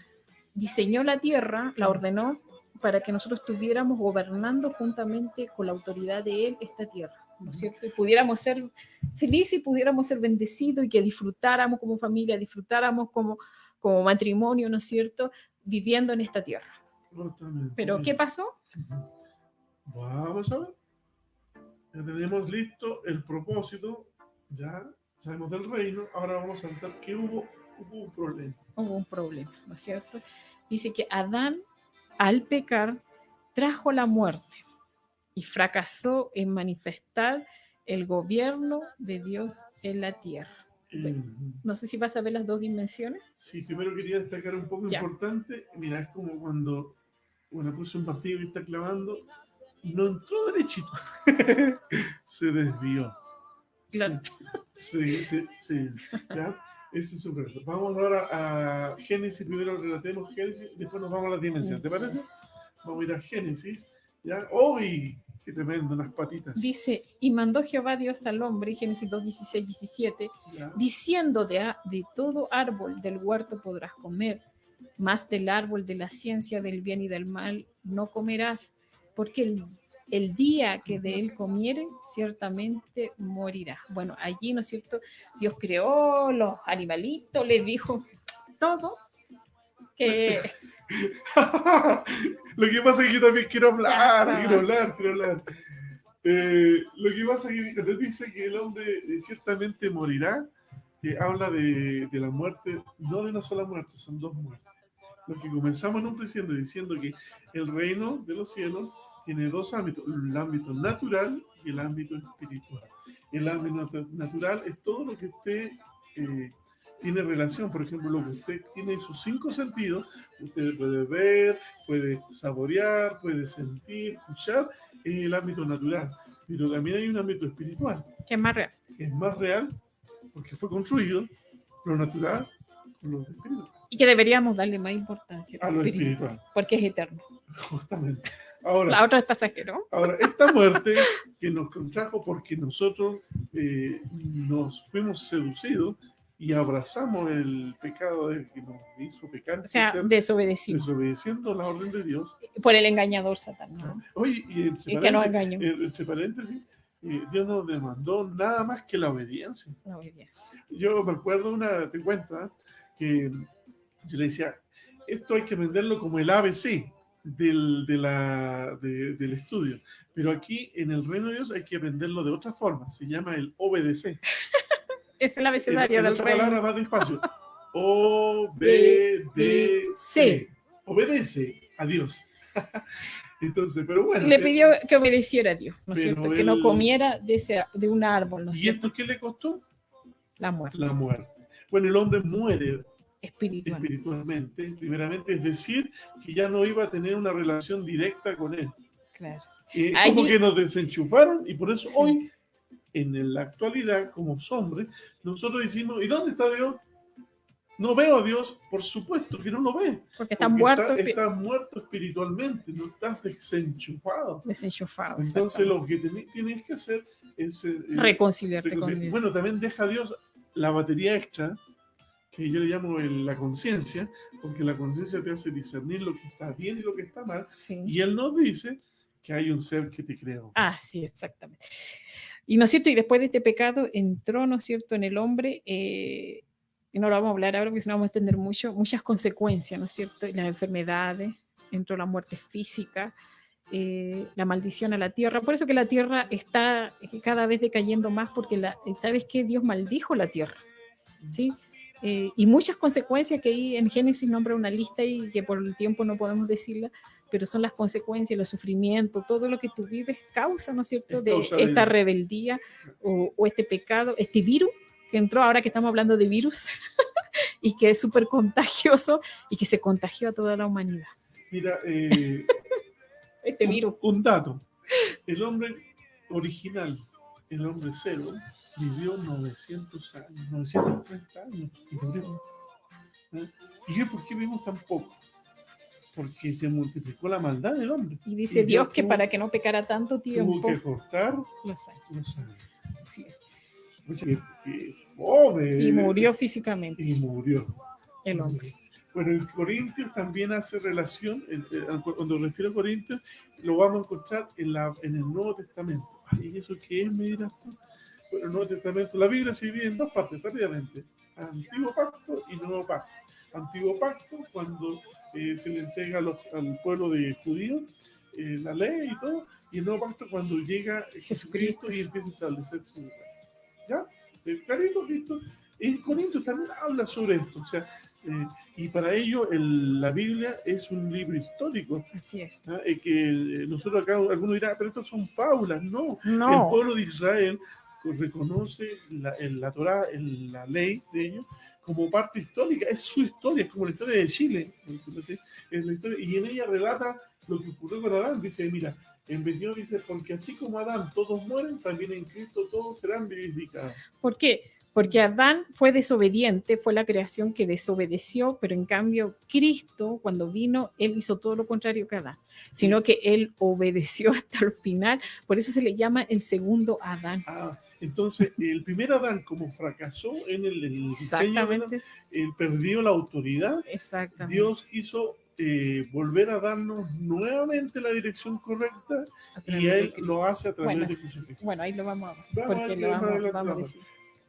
diseñó la tierra, la ordenó para que nosotros estuviéramos gobernando juntamente con la autoridad de él esta tierra, ¿no es cierto? Y pudiéramos ser felices y pudiéramos ser bendecidos y que disfrutáramos como familia, disfrutáramos como matrimonio, ¿no es cierto? Viviendo en esta tierra. Totalmente. Pero ¿qué pasó? Vamos a ver. Ya tenemos listo el propósito, ya sabemos del reino, ahora vamos a saltar que hubo un problema. Hubo un problema, ¿no es cierto? Dice que Adán, al pecar, trajo la muerte y fracasó en manifestar el gobierno de Dios en la tierra. No sé si vas a ver las dos dimensiones. Sí, primero quería destacar un poco importante. Mira, es como cuando puse un partido que está clavando, no entró derechito, se desvió. Claro. Sí. ¿Ya? Ese es su proceso. Vamos ahora a Génesis, primero relatemos Génesis, después nos vamos a las dimensiones, ¿te parece? Vamos a ir a Génesis, ¿ya? ¡Uy! ¡Qué tremendo! Unas patitas. Dice, y mandó Jehová Dios al hombre, Génesis 2, 16, 17, ¿ya? Diciendo de todo árbol del huerto podrás comer, mas del árbol de la ciencia del bien y del mal no comerás, porque el día que de él comiere, ciertamente morirá. Bueno, allí, ¿no es cierto? Dios creó los animalitos, les dijo todo. Lo que pasa es que yo también quiero hablar. Lo que pasa es que dice que el hombre ciertamente morirá, que habla de la muerte, no de una sola muerte, son dos muertes. Lo que comenzamos en un principio diciendo que el reino de los cielos tiene dos ámbitos, el ámbito natural y el ámbito espiritual. El ámbito natural es todo lo que usted tiene relación, por ejemplo, lo que usted tiene en sus 5 sentidos, usted puede ver, puede saborear, puede sentir, escuchar, en el ámbito natural. Pero también hay un ámbito espiritual, que es más real. que es más real, porque fue construido lo natural con lo espiritual. Y que deberíamos darle más importancia A lo espiritual. porque es eterno. Justamente. Ahora, La otra es pasajero. Ahora, esta muerte que nos contrajo porque nosotros nos fuimos seducidos y abrazamos el pecado del que nos hizo pecar, O sea, desobedeciendo la orden de Dios. Por el engañador Satanás. ¿No? Oye, y que nos engañó. Entre paréntesis, Dios nos demandó nada más que la obediencia. La obediencia. Yo me acuerdo te cuento, que yo le decía, esto hay que venderlo como el ABC del estudio, pero aquí en el reino de Dios hay que aprenderlo de otra forma, se llama el obedecer. Es el abecedario del reino. Palabra más despacio. Obedece. Obedece a Dios. Entonces, pero bueno. Le pidió que obedeciera a Dios, ¿no es cierto? Que no comiera de un árbol, ¿no es cierto? ¿Y esto qué le costó? La muerte. La muerte. Bueno, el hombre muere espiritualmente, primeramente, es decir, que ya no iba a tener una relación directa con él. Claro. Como que nos desenchufaron y por eso hoy, en la actualidad, como hombres, nosotros decimos, ¿y dónde está Dios? No veo a Dios, por supuesto que no lo ve. Porque está muerto. Estás muerto espiritualmente, no estás desenchufado. Entonces lo que tienes que hacer es reconciliarte con Dios. Bueno, también deja a Dios la batería extra, que yo le llamo la conciencia, porque la conciencia te hace discernir lo que está bien y lo que está mal, y Él nos dice que hay un ser que te creó. Ah, sí, exactamente. Y ¿no es cierto? Y después de este pecado entró, ¿no es cierto?, en el hombre, y no lo vamos a hablar ahora porque si no vamos a entender muchas consecuencias, ¿no es cierto? Las enfermedades, entró la muerte física, la maldición a la tierra. Por eso que la tierra está cada vez decayendo más, porque ¿sabes qué? Dios maldijo la tierra, ¿sí? Y muchas consecuencias que ahí en Génesis nombra una lista y que por el tiempo no podemos decirla, pero son las consecuencias, los sufrimientos, todo lo que tú vives causa, ¿no es cierto?, de esta rebeldía o este pecado, este virus que entró, ahora que estamos hablando de virus, y que es súper contagioso y que se contagió a toda la humanidad. Mira, este virus. Un dato, el hombre original, el hombre cero, vivió 900 años, 930 años. ¿Y por qué vivimos tan poco? Porque se multiplicó la maldad del hombre. Y dice Dios que para que no pecara tanto tiempo, tuvo que cortar los años. Así es. Y murió físicamente. Y murió. El hombre. Bueno, en Corintios también hace relación, cuando refiero a Corintios, lo vamos a encontrar en el Nuevo Testamento. ¿Y eso qué es, me dirás tú? Bueno, el Nuevo Testamento, la Biblia se divide en dos partes, rápidamente. Antiguo Pacto y Nuevo Pacto. Antiguo Pacto, cuando se le entrega al pueblo de judíos la ley y todo, y el Nuevo Pacto cuando llega Jesucristo y empieza a establecer su lugar. ¿Ya? Clarito, Cristo. En Corintios también habla sobre esto, o sea, y para ello la Biblia es un libro histórico. Así es. Que nosotros acá, algunos dirán, pero estos son fábulas. No. El pueblo de Israel reconoce la Torá, la ley de ellos, como parte histórica. Es su historia, es como la historia de Chile. Es la historia, y en ella relata lo que ocurrió con Adán. Dice, mira, en 21 dice, porque así como Adán todos mueren, también en Cristo todos serán vivificados. ¿Por qué? Porque Adán fue desobediente, fue la creación que desobedeció, pero en cambio Cristo, cuando vino, él hizo todo lo contrario que Adán, sino que él obedeció hasta el final, por eso se le llama el segundo Adán. Entonces, el primer Adán, como fracasó en el diseño, él perdió la autoridad. Exactamente. Dios quiso volver a darnos nuevamente la dirección correcta y él lo hace a través de Jesucristo. Bueno, ahí lo vamos a ver, porque lo vamos a decir.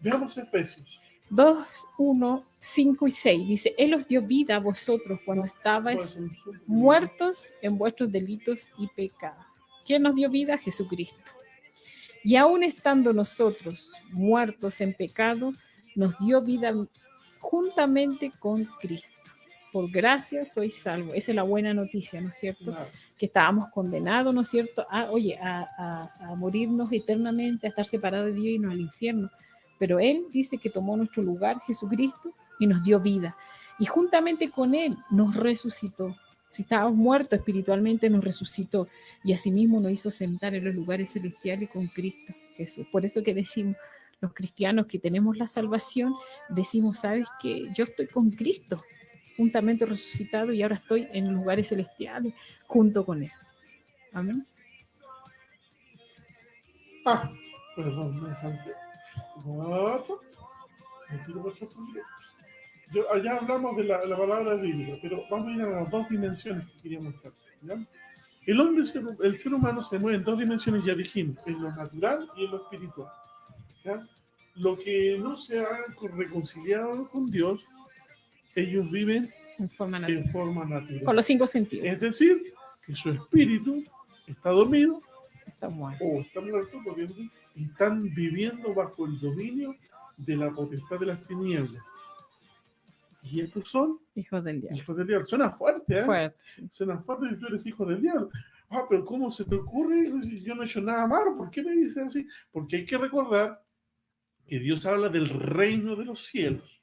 Veamos Efesios 2, 1, 5 y 6. Dice, Él os dio vida a vosotros cuando estabais muertos en vuestros delitos y pecados. ¿Quién nos dio vida? Jesucristo. Y aún estando nosotros muertos en pecado, nos dio vida juntamente con Cristo. por gracia sois salvo. Esa es la buena noticia, ¿no es cierto? Claro. Que estábamos condenados, ¿no es cierto? A morirnos eternamente, a estar separados de Dios y irnos al infierno. Pero Él dice que tomó nuestro lugar, Jesucristo, y nos dio vida. Y juntamente con Él nos resucitó. Si estábamos muertos espiritualmente, nos resucitó. Y asimismo nos hizo sentar en los lugares celestiales con Cristo Jesús. Por eso que decimos, los cristianos que tenemos la salvación, decimos, ¿sabes qué? Yo estoy con Cristo, juntamente resucitado, y ahora estoy en lugares celestiales junto con Él. Amén. Perdón, me falté. Allá hablamos de la palabra bíblica, pero vamos a ir a las dos dimensiones que quería mostrar. ¿Ya? El ser humano se mueve en dos dimensiones, ya dijimos, en lo natural y en lo espiritual. ¿Ya? Lo que no se ha reconciliado con Dios, ellos viven En forma natural. Con los 5 sentidos. Es decir, que su espíritu está dormido Está muerto. o está muerto porque están viviendo bajo el dominio de la potestad de las tinieblas. Y estos son hijos del diablo. Hijos del diablo. Suena fuerte, ¿eh? Fuerte, sí. Suena fuerte que tú eres hijo del diablo. Pero ¿cómo se te ocurre? Yo no he hecho nada malo. ¿Por qué me dices así? Porque hay que recordar que Dios habla del reino de los cielos.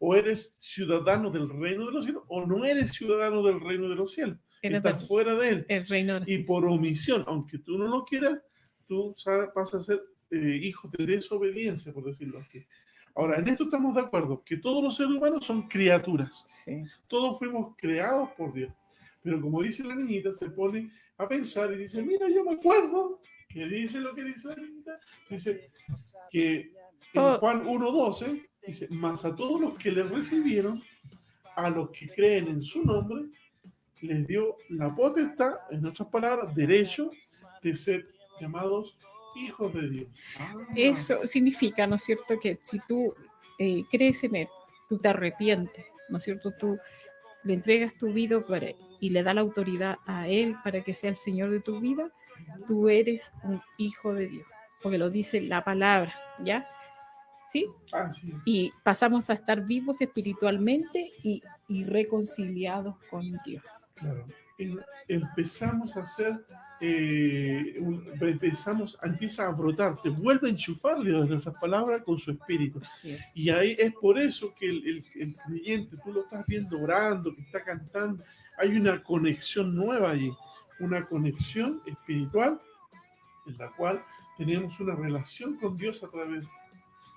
O eres ciudadano del reino de los cielos o no eres ciudadano del reino de los cielos. Estás fuera de él. El reino de... Y por omisión, aunque tú no lo quieras, tú vas a ser hijo de desobediencia, por decirlo así. Ahora, en esto estamos de acuerdo, que todos los seres humanos son criaturas. Sí. Todos fuimos creados por Dios. Pero como dice la niñita, se pone a pensar y dice, mira, yo me acuerdo que dice lo que dice la niñita. Dice que en Juan 1:12, dice, mas a todos los que le recibieron, a los que creen en su nombre, les dio la potestad, en otras palabras, derecho de ser llamados hijos de Dios. Eso significa, ¿no es cierto?, que si tú crees en Él, tú te arrepientes, ¿no es cierto?, tú le entregas tu vida y le das la autoridad a Él para que sea el Señor de tu vida, tú eres un hijo de Dios, porque lo dice la palabra, ¿ya? ¿Sí? Sí. Y pasamos a estar vivos espiritualmente y reconciliados con Dios. Claro. Empezamos a hacer, empieza a brotar, te vuelve a enchufar Dios de nuestras palabras con su espíritu. Sí. Y ahí es por eso que el creyente, tú lo estás viendo orando, que está cantando, hay una conexión nueva allí, una conexión espiritual en la cual tenemos una relación con Dios a través.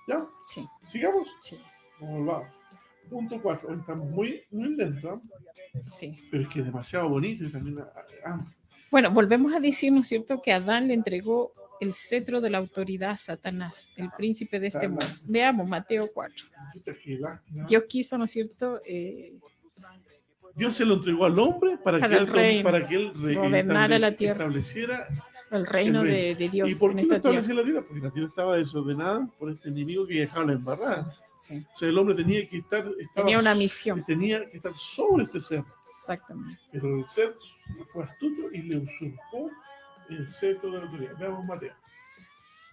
¿Ya? Sí. ¿Sigamos? Sí. Vamos. Punto 4. Estamos muy lentos. Sí. Pero es que es demasiado bonito y también. Bueno, volvemos a decir, ¿no es cierto?, que Adán le entregó el cetro de la autoridad a Satanás, el príncipe de este mundo. Veamos Mateo 4. Dios quiso, ¿no es cierto? Dios se lo entregó al hombre para que él gobernara la tierra, estableciera el reino de Dios. ¿Y por qué no estableció la tierra? Porque la tierra estaba desordenada por este enemigo que dejaba la embarrada. Sí. O sea, el hombre tenía que estar, tenía una misión. Tenía que estar sobre este ser. Exactamente. Pero el ser fue astuto y le usurpó el cetro de la autoridad. Veamos Mateo.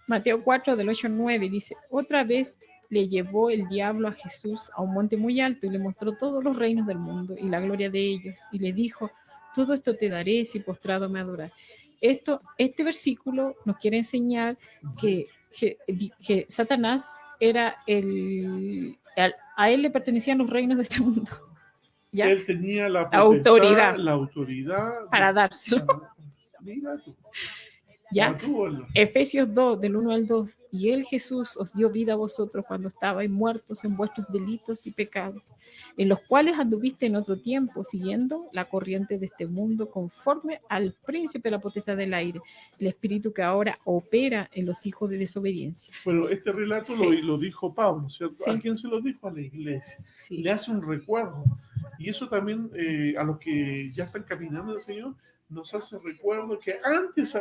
Mateo 4, del 8 al 9, dice, otra vez le llevó el diablo a Jesús a un monte muy alto y le mostró todos los reinos del mundo y la gloria de ellos. Y le dijo, todo esto te daré si postrado me adorar. Este versículo nos quiere enseñar que Satanás era a él le pertenecían los reinos de este mundo. ¿Ya? Él tenía la autoridad para dárselo. Mira tú. ¿Ya? Efesios 2, del 1 al 2. Y él, Jesús, os dio vida a vosotros cuando estabais muertos en vuestros delitos y pecados, en los cuales anduviste en otro tiempo, siguiendo la corriente de este mundo, conforme al príncipe de la potestad del aire, el espíritu que ahora opera en los hijos de desobediencia. Bueno, este relato lo dijo Pablo, ¿cierto? Sí. ¿A quién se lo dijo? A la iglesia. Sí. Le hace un recuerdo. Y eso también a los que ya están caminando el Señor, nos hace recuerdo que antes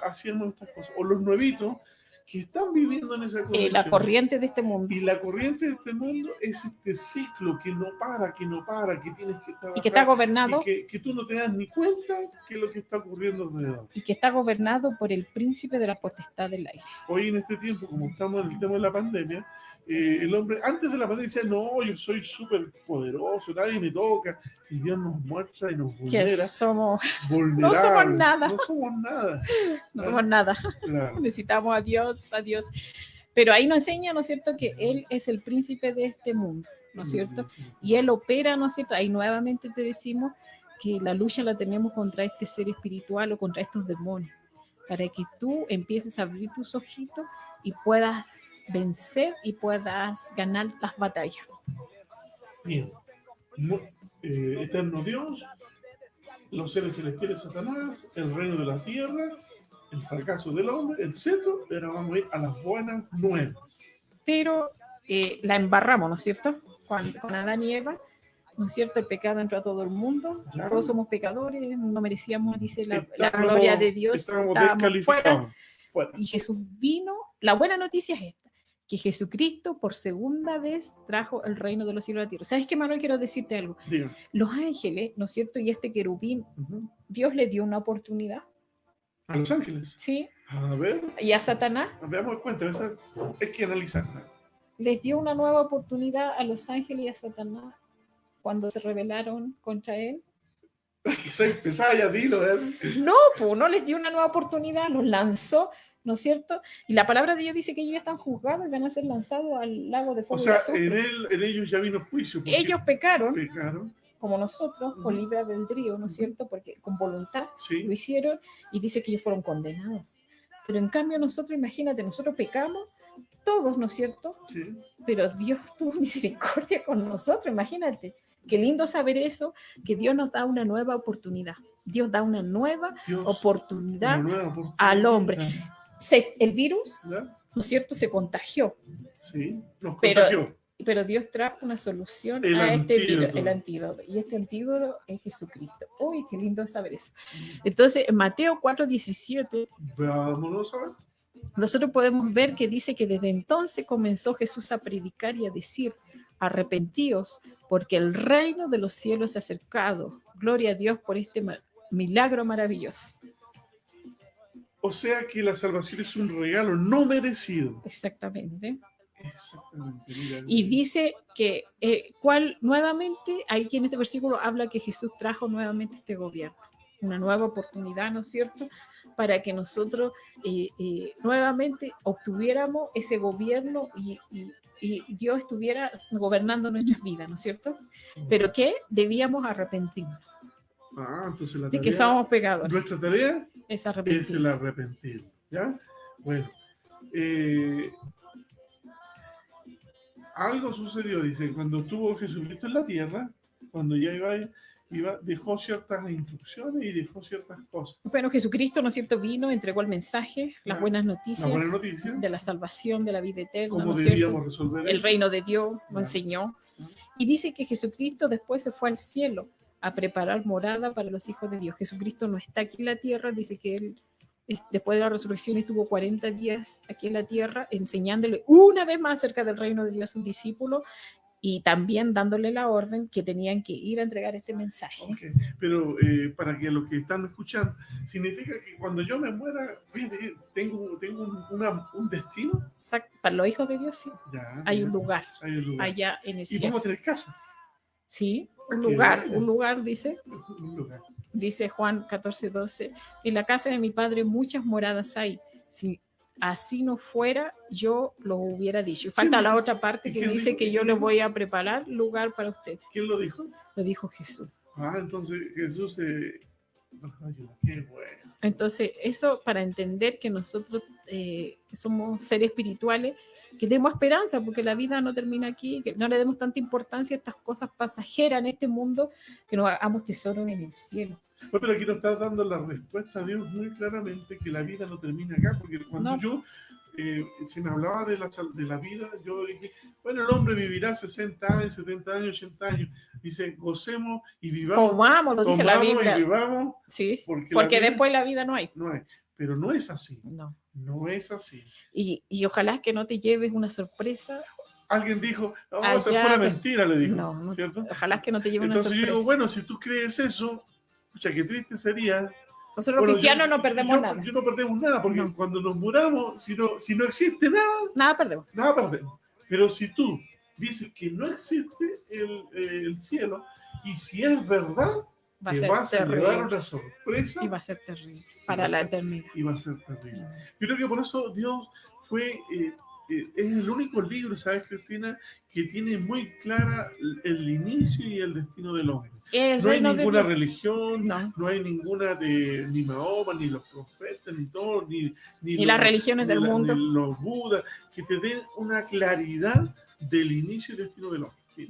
hacíamos estas cosas. O los nuevitos que están viviendo en esa la corrección. corriente de este mundo. Y la corriente de este mundo es este ciclo que no para, que tienes que trabajar. Y que está gobernado. Y que tú no te das ni cuenta que es lo que está ocurriendo alrededor. Y que está gobernado por el príncipe de la potestad del aire. Hoy en este tiempo, como estamos en el tema de la pandemia, el hombre antes de la pandemia decía, no, yo soy súper poderoso, nadie me toca. Y Dios nos muestra y nos vulnera. Que somos vulnerables. No somos nada. No somos nada. No somos nada. Claro. Necesitamos a Dios. Pero ahí nos enseña, ¿no es cierto?, que Él es el príncipe de este mundo, ¿no es cierto? Y Él opera, ¿no es cierto? Ahí nuevamente te decimos que la lucha la tenemos contra este ser espiritual o contra estos demonios, para que tú empieces a abrir tus ojitos y puedas vencer y puedas ganar las batallas. Bien. Eterno Dios, los seres celestiales, Satanás, el reino de la tierra, el fracaso del hombre, etc. Ahora vamos a ir a las buenas nuevas. Pero la embarramos, ¿no es cierto? Con Adán y Eva, ¿no es cierto? El pecado entró a todo el mundo, claro. Todos somos pecadores, no merecíamos, dice la gloria de Dios, estábamos descalificados. Fuera. Y Jesús vino. La buena noticia es esta, que Jesucristo por segunda vez trajo el reino de los cielos a la tierra. ¿Sabes qué, Manuel? Quiero decirte algo. Dígame. Los ángeles, ¿no es cierto? Y este querubín, Dios le dio una oportunidad. ¿A los ángeles? Sí. A ver. ¿Y a Satanás? Veamos cuenta, es que analizarla. Les dio una nueva oportunidad a los ángeles y a Satanás cuando se rebelaron contra él. Soy pesada, ya dilo. No, pues no les dio una nueva oportunidad, los lanzó, ¿no es cierto? Y la palabra de Dios dice que ellos ya están juzgados y van a ser lanzados al lago de fuego. O sea, en ellos ya vino juicio. Ellos pecaron. Como nosotros, con libre albedrío, ¿no es cierto? Porque con voluntad lo hicieron y dice que ellos fueron condenados. Pero en cambio nosotros, imagínate, nosotros pecamos, todos, ¿no es cierto? Sí. Pero Dios tuvo misericordia con nosotros, imagínate. Qué lindo saber eso, que Dios nos da una nueva oportunidad. Dios da una nueva oportunidad al hombre. El virus, ¿no es cierto?, se contagió. Sí, nos contagió. Pero Dios trajo una solución a este virus, el antídoto. Y este antídoto es Jesucristo. Uy, qué lindo saber eso. Entonces, en Mateo 4:17, vámonos a ver. Nosotros podemos ver que dice que desde entonces comenzó Jesús a predicar y a decir: arrepentíos, porque el reino de los cielos se ha acercado. Gloria a Dios por este milagro maravilloso. O sea que la salvación es un regalo no merecido. Exactamente. Mira. Y dice que nuevamente, aquí en este versículo habla que Jesús trajo nuevamente este gobierno, una nueva oportunidad, ¿no es cierto?, para que nosotros nuevamente obtuviéramos ese gobierno y Dios estuviera gobernando nuestras vidas, ¿no es cierto? Pero que debíamos arrepentirnos. Entonces la tarea, de que somos pecadores. Nuestra tarea es el arrepentir. ¿Ya? Bueno. Algo sucedió, dice, cuando estuvo Jesucristo en la tierra, cuando ya iba, dejó ciertas instrucciones y dejó ciertas cosas. Bueno, Jesucristo, ¿no es cierto?, vino, entregó el mensaje, las buenas noticias de la salvación, de la vida eterna, ¿cómo ¿no es debíamos resolver el reino de Dios? Lo enseñó. Y dice que Jesucristo después se fue al cielo a preparar morada para los hijos de Dios. Jesucristo no está aquí en la tierra, dice que él después de la resurrección estuvo 40 días aquí en la tierra enseñándole una vez más acerca del reino de Dios a sus discípulos y también dándole la orden que tenían que ir a entregar ese mensaje. Okay. Pero para que los que están escuchando, significa que cuando yo me muera, tengo un destino. Exacto. Para los hijos de Dios, sí. Hay un lugar allá en el cielo. ¿Y vamos a tener casa? Sí, un lugar, dice. Un lugar. Dice Juan 14:12, en la casa de mi padre muchas moradas hay. Si así no fuera, yo lo hubiera dicho. Falta la otra parte que dice que yo le voy a preparar lugar para ustedes. ¿Quién lo dijo? Lo dijo Jesús. Entonces Jesús nos ayuda. Qué bueno. Entonces, eso para entender que nosotros somos seres espirituales, que demos esperanza, porque la vida no termina aquí, que no le demos tanta importancia a estas cosas pasajeras en este mundo, que nos hagamos tesoros en el cielo. Pero aquí nos está dando la respuesta a Dios muy claramente, que la vida no termina acá, porque cuando yo se me hablaba de la vida, yo dije, bueno, el hombre vivirá 60 años, 70 años, 80 años. Dice, gocemos y vivamos. Comamos, lo dice la Biblia. Y vivamos. Sí, porque después la vida no hay. No hay. pero no es así. No. No es así. Y ojalá que no te lleves una sorpresa. Alguien dijo, no, esa es pura mentira, le dijo. No, ¿cierto? Ojalá que no te lleve una Entonces sorpresa. yo digo, bueno, si tú crees eso, pucha, qué triste sería. Nosotros los cristianos no perdemos nada. Yo no perdemos nada, porque cuando nos muramos, si no existe nada perdemos. Nada perdemos. Pero si tú dices que no existe el cielo, y si es verdad, te vas a llevar una sorpresa. Y va a ser terrible para la eternidad. Y va a ser terrible. Yo creo que por eso Dios fue... es el único libro, ¿sabes, Cristina?, que tiene muy clara el inicio y el destino del hombre. No hay ninguna religión, no hay ninguna de ni Mahoma, ni los profetas, ni todos, ni las religiones del mundo, ni los budas, que te den una claridad del inicio y destino del hombre. Sí.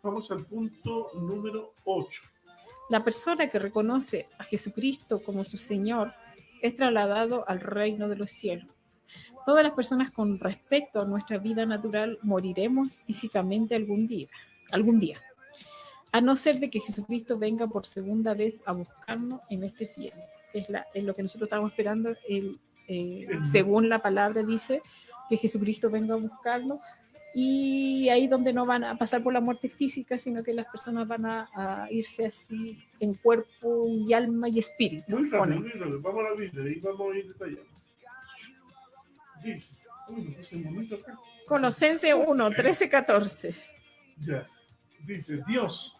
Vamos al punto número 8. La persona que reconoce a Jesucristo como su Señor es trasladado al reino de los cielos. Todas las personas con respecto a nuestra vida natural moriremos físicamente algún día, a no ser de que Jesucristo venga por segunda vez a buscarnos en este tiempo. Es lo que nosotros estamos esperando. Según la palabra dice que Jesucristo venga a buscarnos, y ahí donde no van a pasar por la muerte física, sino que las personas van a irse así en cuerpo y alma y espíritu. Muy rápido. Vamos a la Biblia y vamos a ir detallando. Dice, Colosenses 1, 13, 14. Ya. Dice, Dios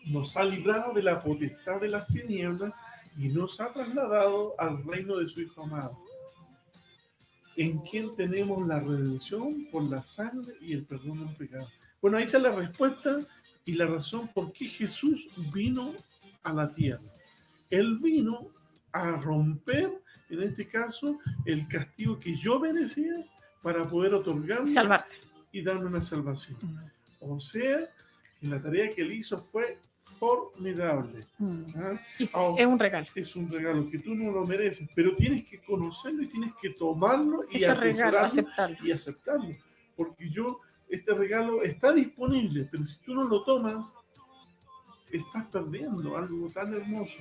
nos ha librado de la potestad de las tinieblas y nos ha trasladado al reino de su Hijo amado, en quien tenemos la redención por la sangre y el perdón de los pecados. Bueno, ahí está la respuesta y la razón por qué Jesús vino a la tierra. Él vino a romper, en este caso, el castigo que yo merecía para poder otorgarme, salvarte y darme una salvación. O sea, que la tarea que él hizo fue formidable. Es un regalo. Es un regalo que tú no lo mereces, pero tienes que conocerlo y tienes que tomarlo y aceptarlo. Porque este regalo está disponible, pero si tú no lo tomas, estás perdiendo algo tan hermoso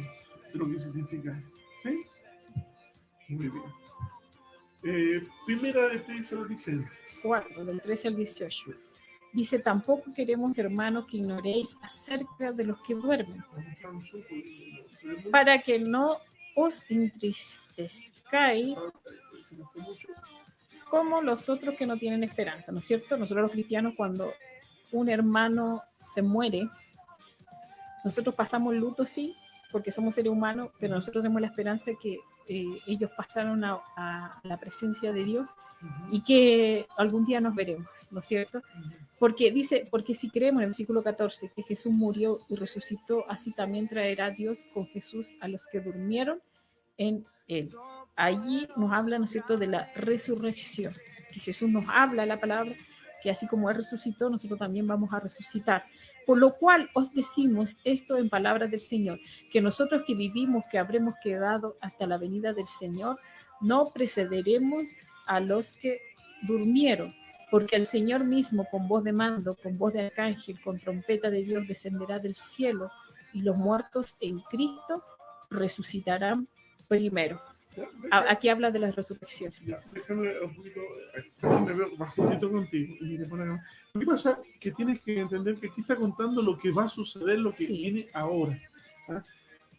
de lo que significa. ¿Sí? Muy bien. Primera de Tesalonicenses 4, del 13 al 18. Dice, tampoco queremos, hermanos, que ignoréis acerca de los que duermen, para que no os entristezcáis como los otros que no tienen esperanza, ¿no es cierto? Nosotros los cristianos, cuando un hermano se muere, nosotros pasamos luto, sí, porque somos seres humanos, pero nosotros tenemos la esperanza de que ellos pasaron a la presencia de Dios y que algún día nos veremos, ¿no es cierto? Porque dice, porque si creemos en el versículo 14 que Jesús murió y resucitó, así también traerá Dios con Jesús a los que durmieron en él. Allí nos habla, ¿no es cierto?, de la resurrección, que Jesús nos habla la palabra, que así como Él resucitó, nosotros también vamos a resucitar. Por lo cual os decimos esto en palabras del Señor, que nosotros que vivimos, que habremos quedado hasta la venida del Señor, no precederemos a los que durmieron, porque el Señor mismo, con voz de mando, con voz de arcángel, con trompeta de Dios, descenderá del cielo, y los muertos en Cristo resucitarán primero. Aquí habla de la resurrección. Ya, déjame un poquito, me veo más poquito contigo. Lo que pasa es que tienes que entender que aquí está contando lo que va a suceder, lo que viene ahora. ¿Ah?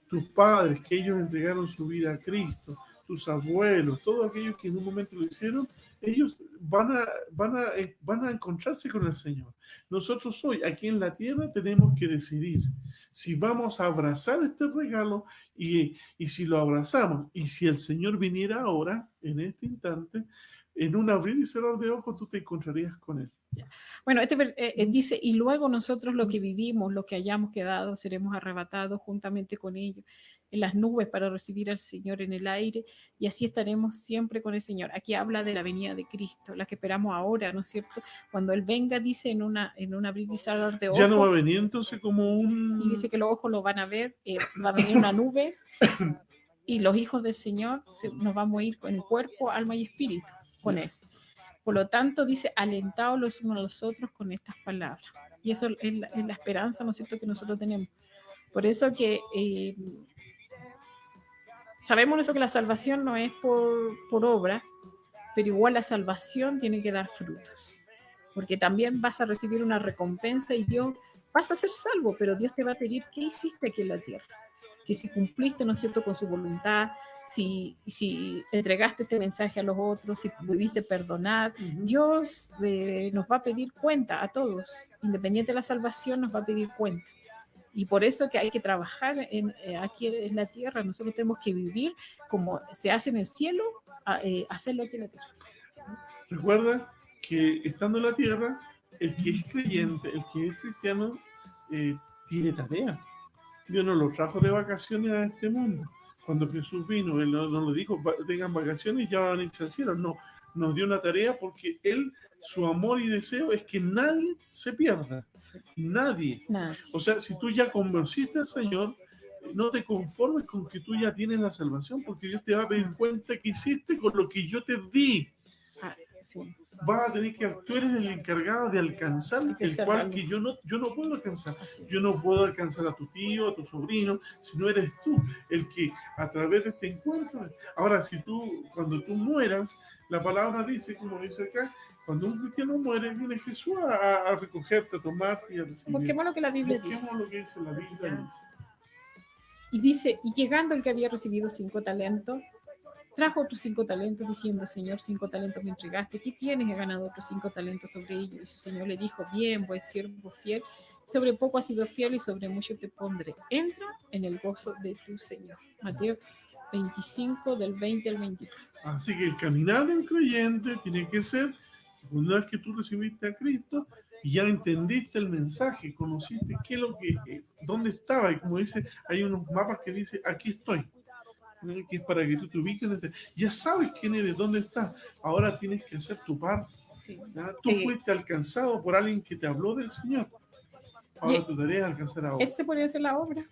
Tus padres, que ellos entregaron su vida a Cristo, tus abuelos, todos aquellos que en un momento lo hicieron, ellos van a encontrarse con el Señor. Nosotros hoy, aquí en la tierra, tenemos que decidir si vamos a abrazar este regalo y si lo abrazamos. Y si el Señor viniera ahora, en este instante, en un abrir y cerrar de ojos, tú te encontrarías con Él. Bueno, dice, y luego nosotros lo que vivimos, lo que hayamos quedado, seremos arrebatados juntamente con ellos en las nubes para recibir al Señor en el aire, y así estaremos siempre con el Señor. Aquí habla de la venida de Cristo, la que esperamos ahora, ¿no es cierto? Cuando Él venga, dice en un abrir y cerrar de ojos. Ya no va a venir entonces como un... Y dice que los ojos lo van a ver, va a venir una nube, y los hijos del Señor nos vamos a ir con el cuerpo, alma y espíritu con Él. Por lo tanto, dice, alentaos los unos a los otros con estas palabras. Y eso es la esperanza, ¿no es cierto?, que nosotros tenemos. Por eso que sabemos eso, que la salvación no es por obras, pero igual la salvación tiene que dar frutos, porque también vas a recibir una recompensa y Dios, vas a ser salvo, pero Dios te va a pedir qué hiciste aquí en la tierra, que si cumpliste, ¿no es cierto?, con su voluntad, si entregaste este mensaje a los otros, si pudiste perdonar. Dios nos va a pedir cuenta a todos, independiente de la salvación, nos va a pedir cuenta. Y por eso que hay que trabajar aquí en la tierra. Nosotros tenemos que vivir como se hace en el cielo, hacerlo aquí en la tierra. Recuerda que estando en la tierra, el que es creyente, el que es cristiano, tiene tarea. Dios no lo trajo de vacaciones a este mundo. Cuando Jesús vino, Él no lo dijo, tengan vacaciones y ya van a irse al cielo. No, nos dio una tarea porque Él, su amor y deseo es que nadie se pierda. Sí. Nadie. O sea, si tú ya convenciste al Señor, no te conformes con que tú ya tienes la salvación, porque Dios te va a pedir cuenta que hiciste con lo que yo te di. Sí. Vas a tener que, tú eres el encargado de alcanzar el cual que yo no puedo alcanzar. Yo no puedo alcanzar a tu tío, a tu sobrino, si no eres tú el que a través de este encuentro. Ahora, cuando tú mueras, la palabra dice, como dice acá, cuando un cristiano muere, viene Jesús a recogerte, a tomarte y a recibir. Busquemos lo que la Biblia dice. Busquemos lo que dice la Biblia. Dice. Y dice, y llegando el que había recibido 5 talentos, trajo otros 5 talentos, diciendo, Señor, 5 talentos me entregaste, ¿qué tienes? He ganado otros 5 talentos sobre ellos. Y su Señor le dijo, bien, buen siervo fiel, sobre poco has sido fiel y sobre mucho te pondré. Entra en el gozo de tu Señor. Mateo 25, del 20 al 23. Así que el caminar del creyente tiene que ser, una vez que tú recibiste a Cristo, y ya entendiste el mensaje, conociste qué es lo que, dónde estaba, y como dice, hay unos mapas que dice, aquí estoy, que es para que tú te ubiques, ya sabes quién eres, dónde estás, ahora tienes que hacer tu parte. Sí. Tú fuiste alcanzado por alguien que te habló del Señor, ahora tu tarea es alcanzar a otro. ¿Ese podría ser la obra?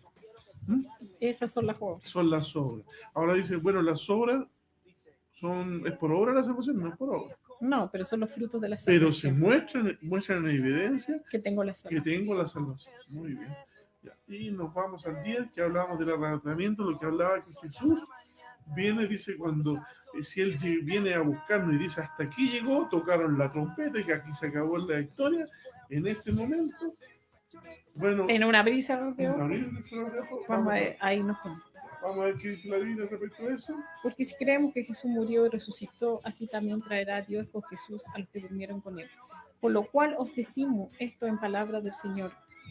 Esas son las obras. Son las obras. Ahora dice, bueno, las obras ¿es por obra la salvación? No es por obra. No, pero son los frutos de la salvación. Pero se muestran en evidencia que tengo la salvación. Muy bien. Ya. Y nos vamos al 10, que hablamos del arrebatamiento, lo que hablaba que Jesús viene, dice, cuando si Él viene a buscarnos y dice, hasta aquí llegó, tocaron la trompeta y que aquí se acabó la historia, en este momento, bueno... En una brisa de ojo, vamos a ver, ahí nos ponemos. Vamos a ver qué dice la Biblia respecto a eso. Porque si creemos que Jesús murió y resucitó, así también traerá a Dios con Jesús a los que durmieron con él. Por lo cual os decimos esto en palabra del Señor,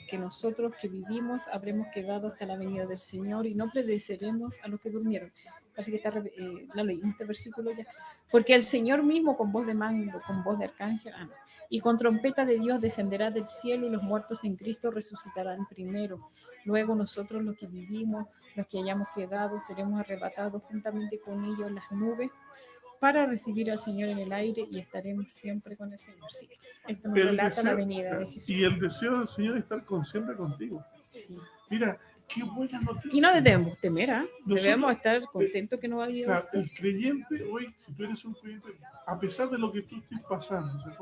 que nosotros que vivimos habremos quedado hasta la venida del Señor y no pereceremos a los que durmieron. Así que está, la leímos este versículo ya. Porque el Señor mismo con voz de mando, con voz de arcángel, y con trompeta de Dios descenderá del cielo y los muertos en Cristo resucitarán primero. Luego nosotros los que vivimos, los que hayamos quedado, seremos arrebatados juntamente con ellos en las nubes para recibir al Señor en el aire y estaremos siempre con el Señor. Sí, esto nos relata la venida de Jesús. Y el deseo del Señor es estar siempre contigo. Sí. Mira, qué buena noticia. Y no debemos temer, debemos estar contentos que no va a llegar. El creyente hoy, si tú eres un creyente, a pesar de lo que tú estés pasando, o sea,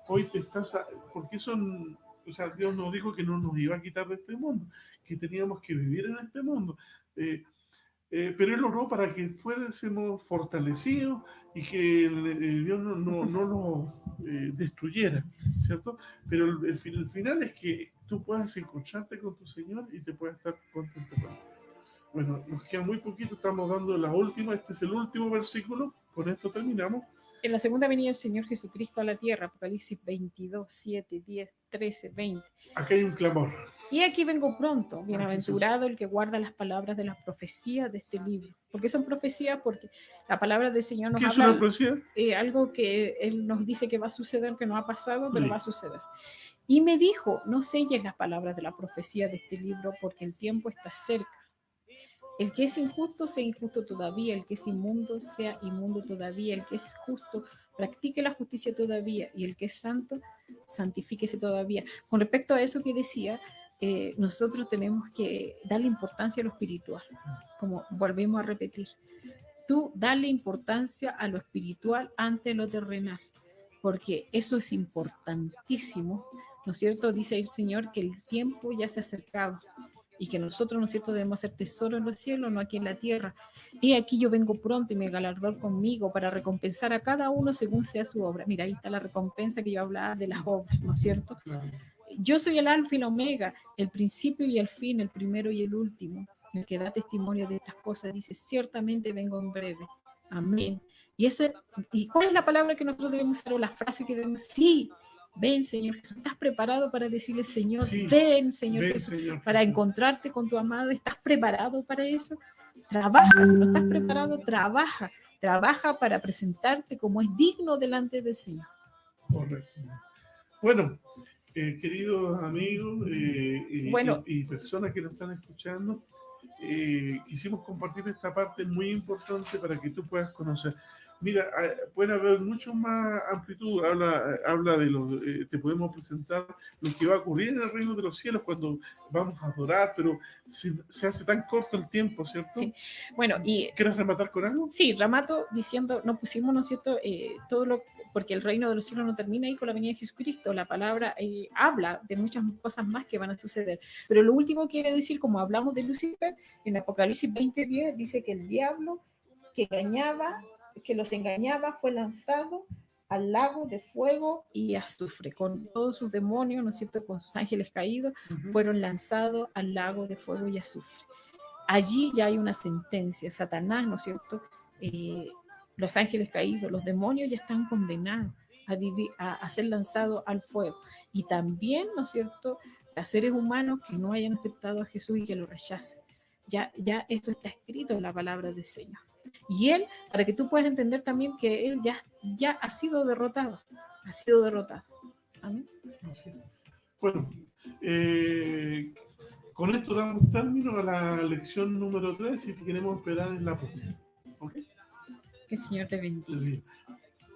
hoy te estás, porque son, o sea, Dios nos dijo que no nos iba a quitar de este mundo, que teníamos que vivir en este mundo. Pero Él oró para que fuésemos fortalecidos y que Dios no nos destruyera, ¿cierto? Pero el final es que tú puedas encontrarte con tu Señor y te puedas estar contento con Él. Bueno, nos queda muy poquito, estamos dando la última, este es el último versículo, con esto terminamos. En la segunda venida del Señor Jesucristo a la tierra, Apocalipsis 22, 7, 10, 13, 20. Acá hay un clamor. Y aquí vengo pronto, bienaventurado el que guarda las palabras de las profecías de este libro. ¿Por qué son profecías? Porque la palabra del Señor nos habla. ¿Qué es una profecía? Algo que Él nos dice que va a suceder, que no ha pasado, pero va a suceder. Y me dijo, no selles las palabras de la profecía de este libro, porque el tiempo está cerca. El que es injusto sea injusto todavía, el que es inmundo sea inmundo todavía, el que es justo practique la justicia todavía y el que es santo santifíquese todavía. Con respecto a eso que decía, nosotros tenemos que darle importancia a lo espiritual, como volvemos a repetir. Tú dale importancia a lo espiritual ante lo terrenal, porque eso es importantísimo, ¿no es cierto? Dice el Señor que el tiempo ya se acercaba. y que nosotros, ¿no es cierto?, debemos hacer tesoro en los cielos, no aquí en la tierra. He aquí yo vengo pronto y me galardón conmigo para recompensar a cada uno según sea su obra. Mira, ahí está la recompensa que yo hablaba de las obras, ¿no es cierto? Claro. Yo soy el alfa y la omega, el principio y el fin, el primero y el último. El que da testimonio de estas cosas dice, ciertamente vengo en breve. Amén. ¿Y cuál es la palabra que nosotros debemos usar o la frase que debemos? Sí, ven, Señor Jesús. ¿Estás preparado para decirle, Señor, Sí, ven, Señor ven, Jesús, Señor para Jesús. encontrarte con tu amado? ¿Estás preparado para eso? Trabaja, si no estás preparado, trabaja. Trabaja para presentarte como es digno delante del Señor. Correcto. Bueno, queridos amigos Bueno. y personas que nos están escuchando, quisimos compartir esta parte muy importante para que tú puedas conocer. Mira, puede haber mucho más amplitud. Habla de lo, te podemos presentar lo que va a ocurrir en el reino de los cielos cuando vamos a adorar, pero se hace tan corto el tiempo, ¿cierto? Sí. Bueno, y ¿quieres rematar con algo? Sí, remato diciendo, no pusimos, ¿no es cierto?, todo lo, porque el reino de los cielos no termina ahí con la venida de Jesucristo. La palabra habla de muchas cosas más que van a suceder. Pero lo último que quiero decir, como hablamos de Lucifer, en Apocalipsis 20:10 dice que el diablo que los engañaba fue lanzado al lago de fuego y azufre, con todos sus demonios, ¿no es cierto?, con sus ángeles caídos, fueron lanzados al lago de fuego y azufre. Allí ya hay una sentencia. Satanás, ¿no es cierto?, los ángeles caídos, los demonios ya están condenados a ser lanzados al fuego. Y también, ¿no es cierto?, los seres humanos que no hayan aceptado a Jesús y que lo rechacen. Ya esto está escrito en la palabra del Señor. Y Él, para que tú puedas entender también que Él ya ha sido derrotado. Ha sido derrotado. Amén. Bueno, con esto damos término a la lección número 3 y queremos esperar en la próxima. ¿Okay? Que el Señor te bendiga.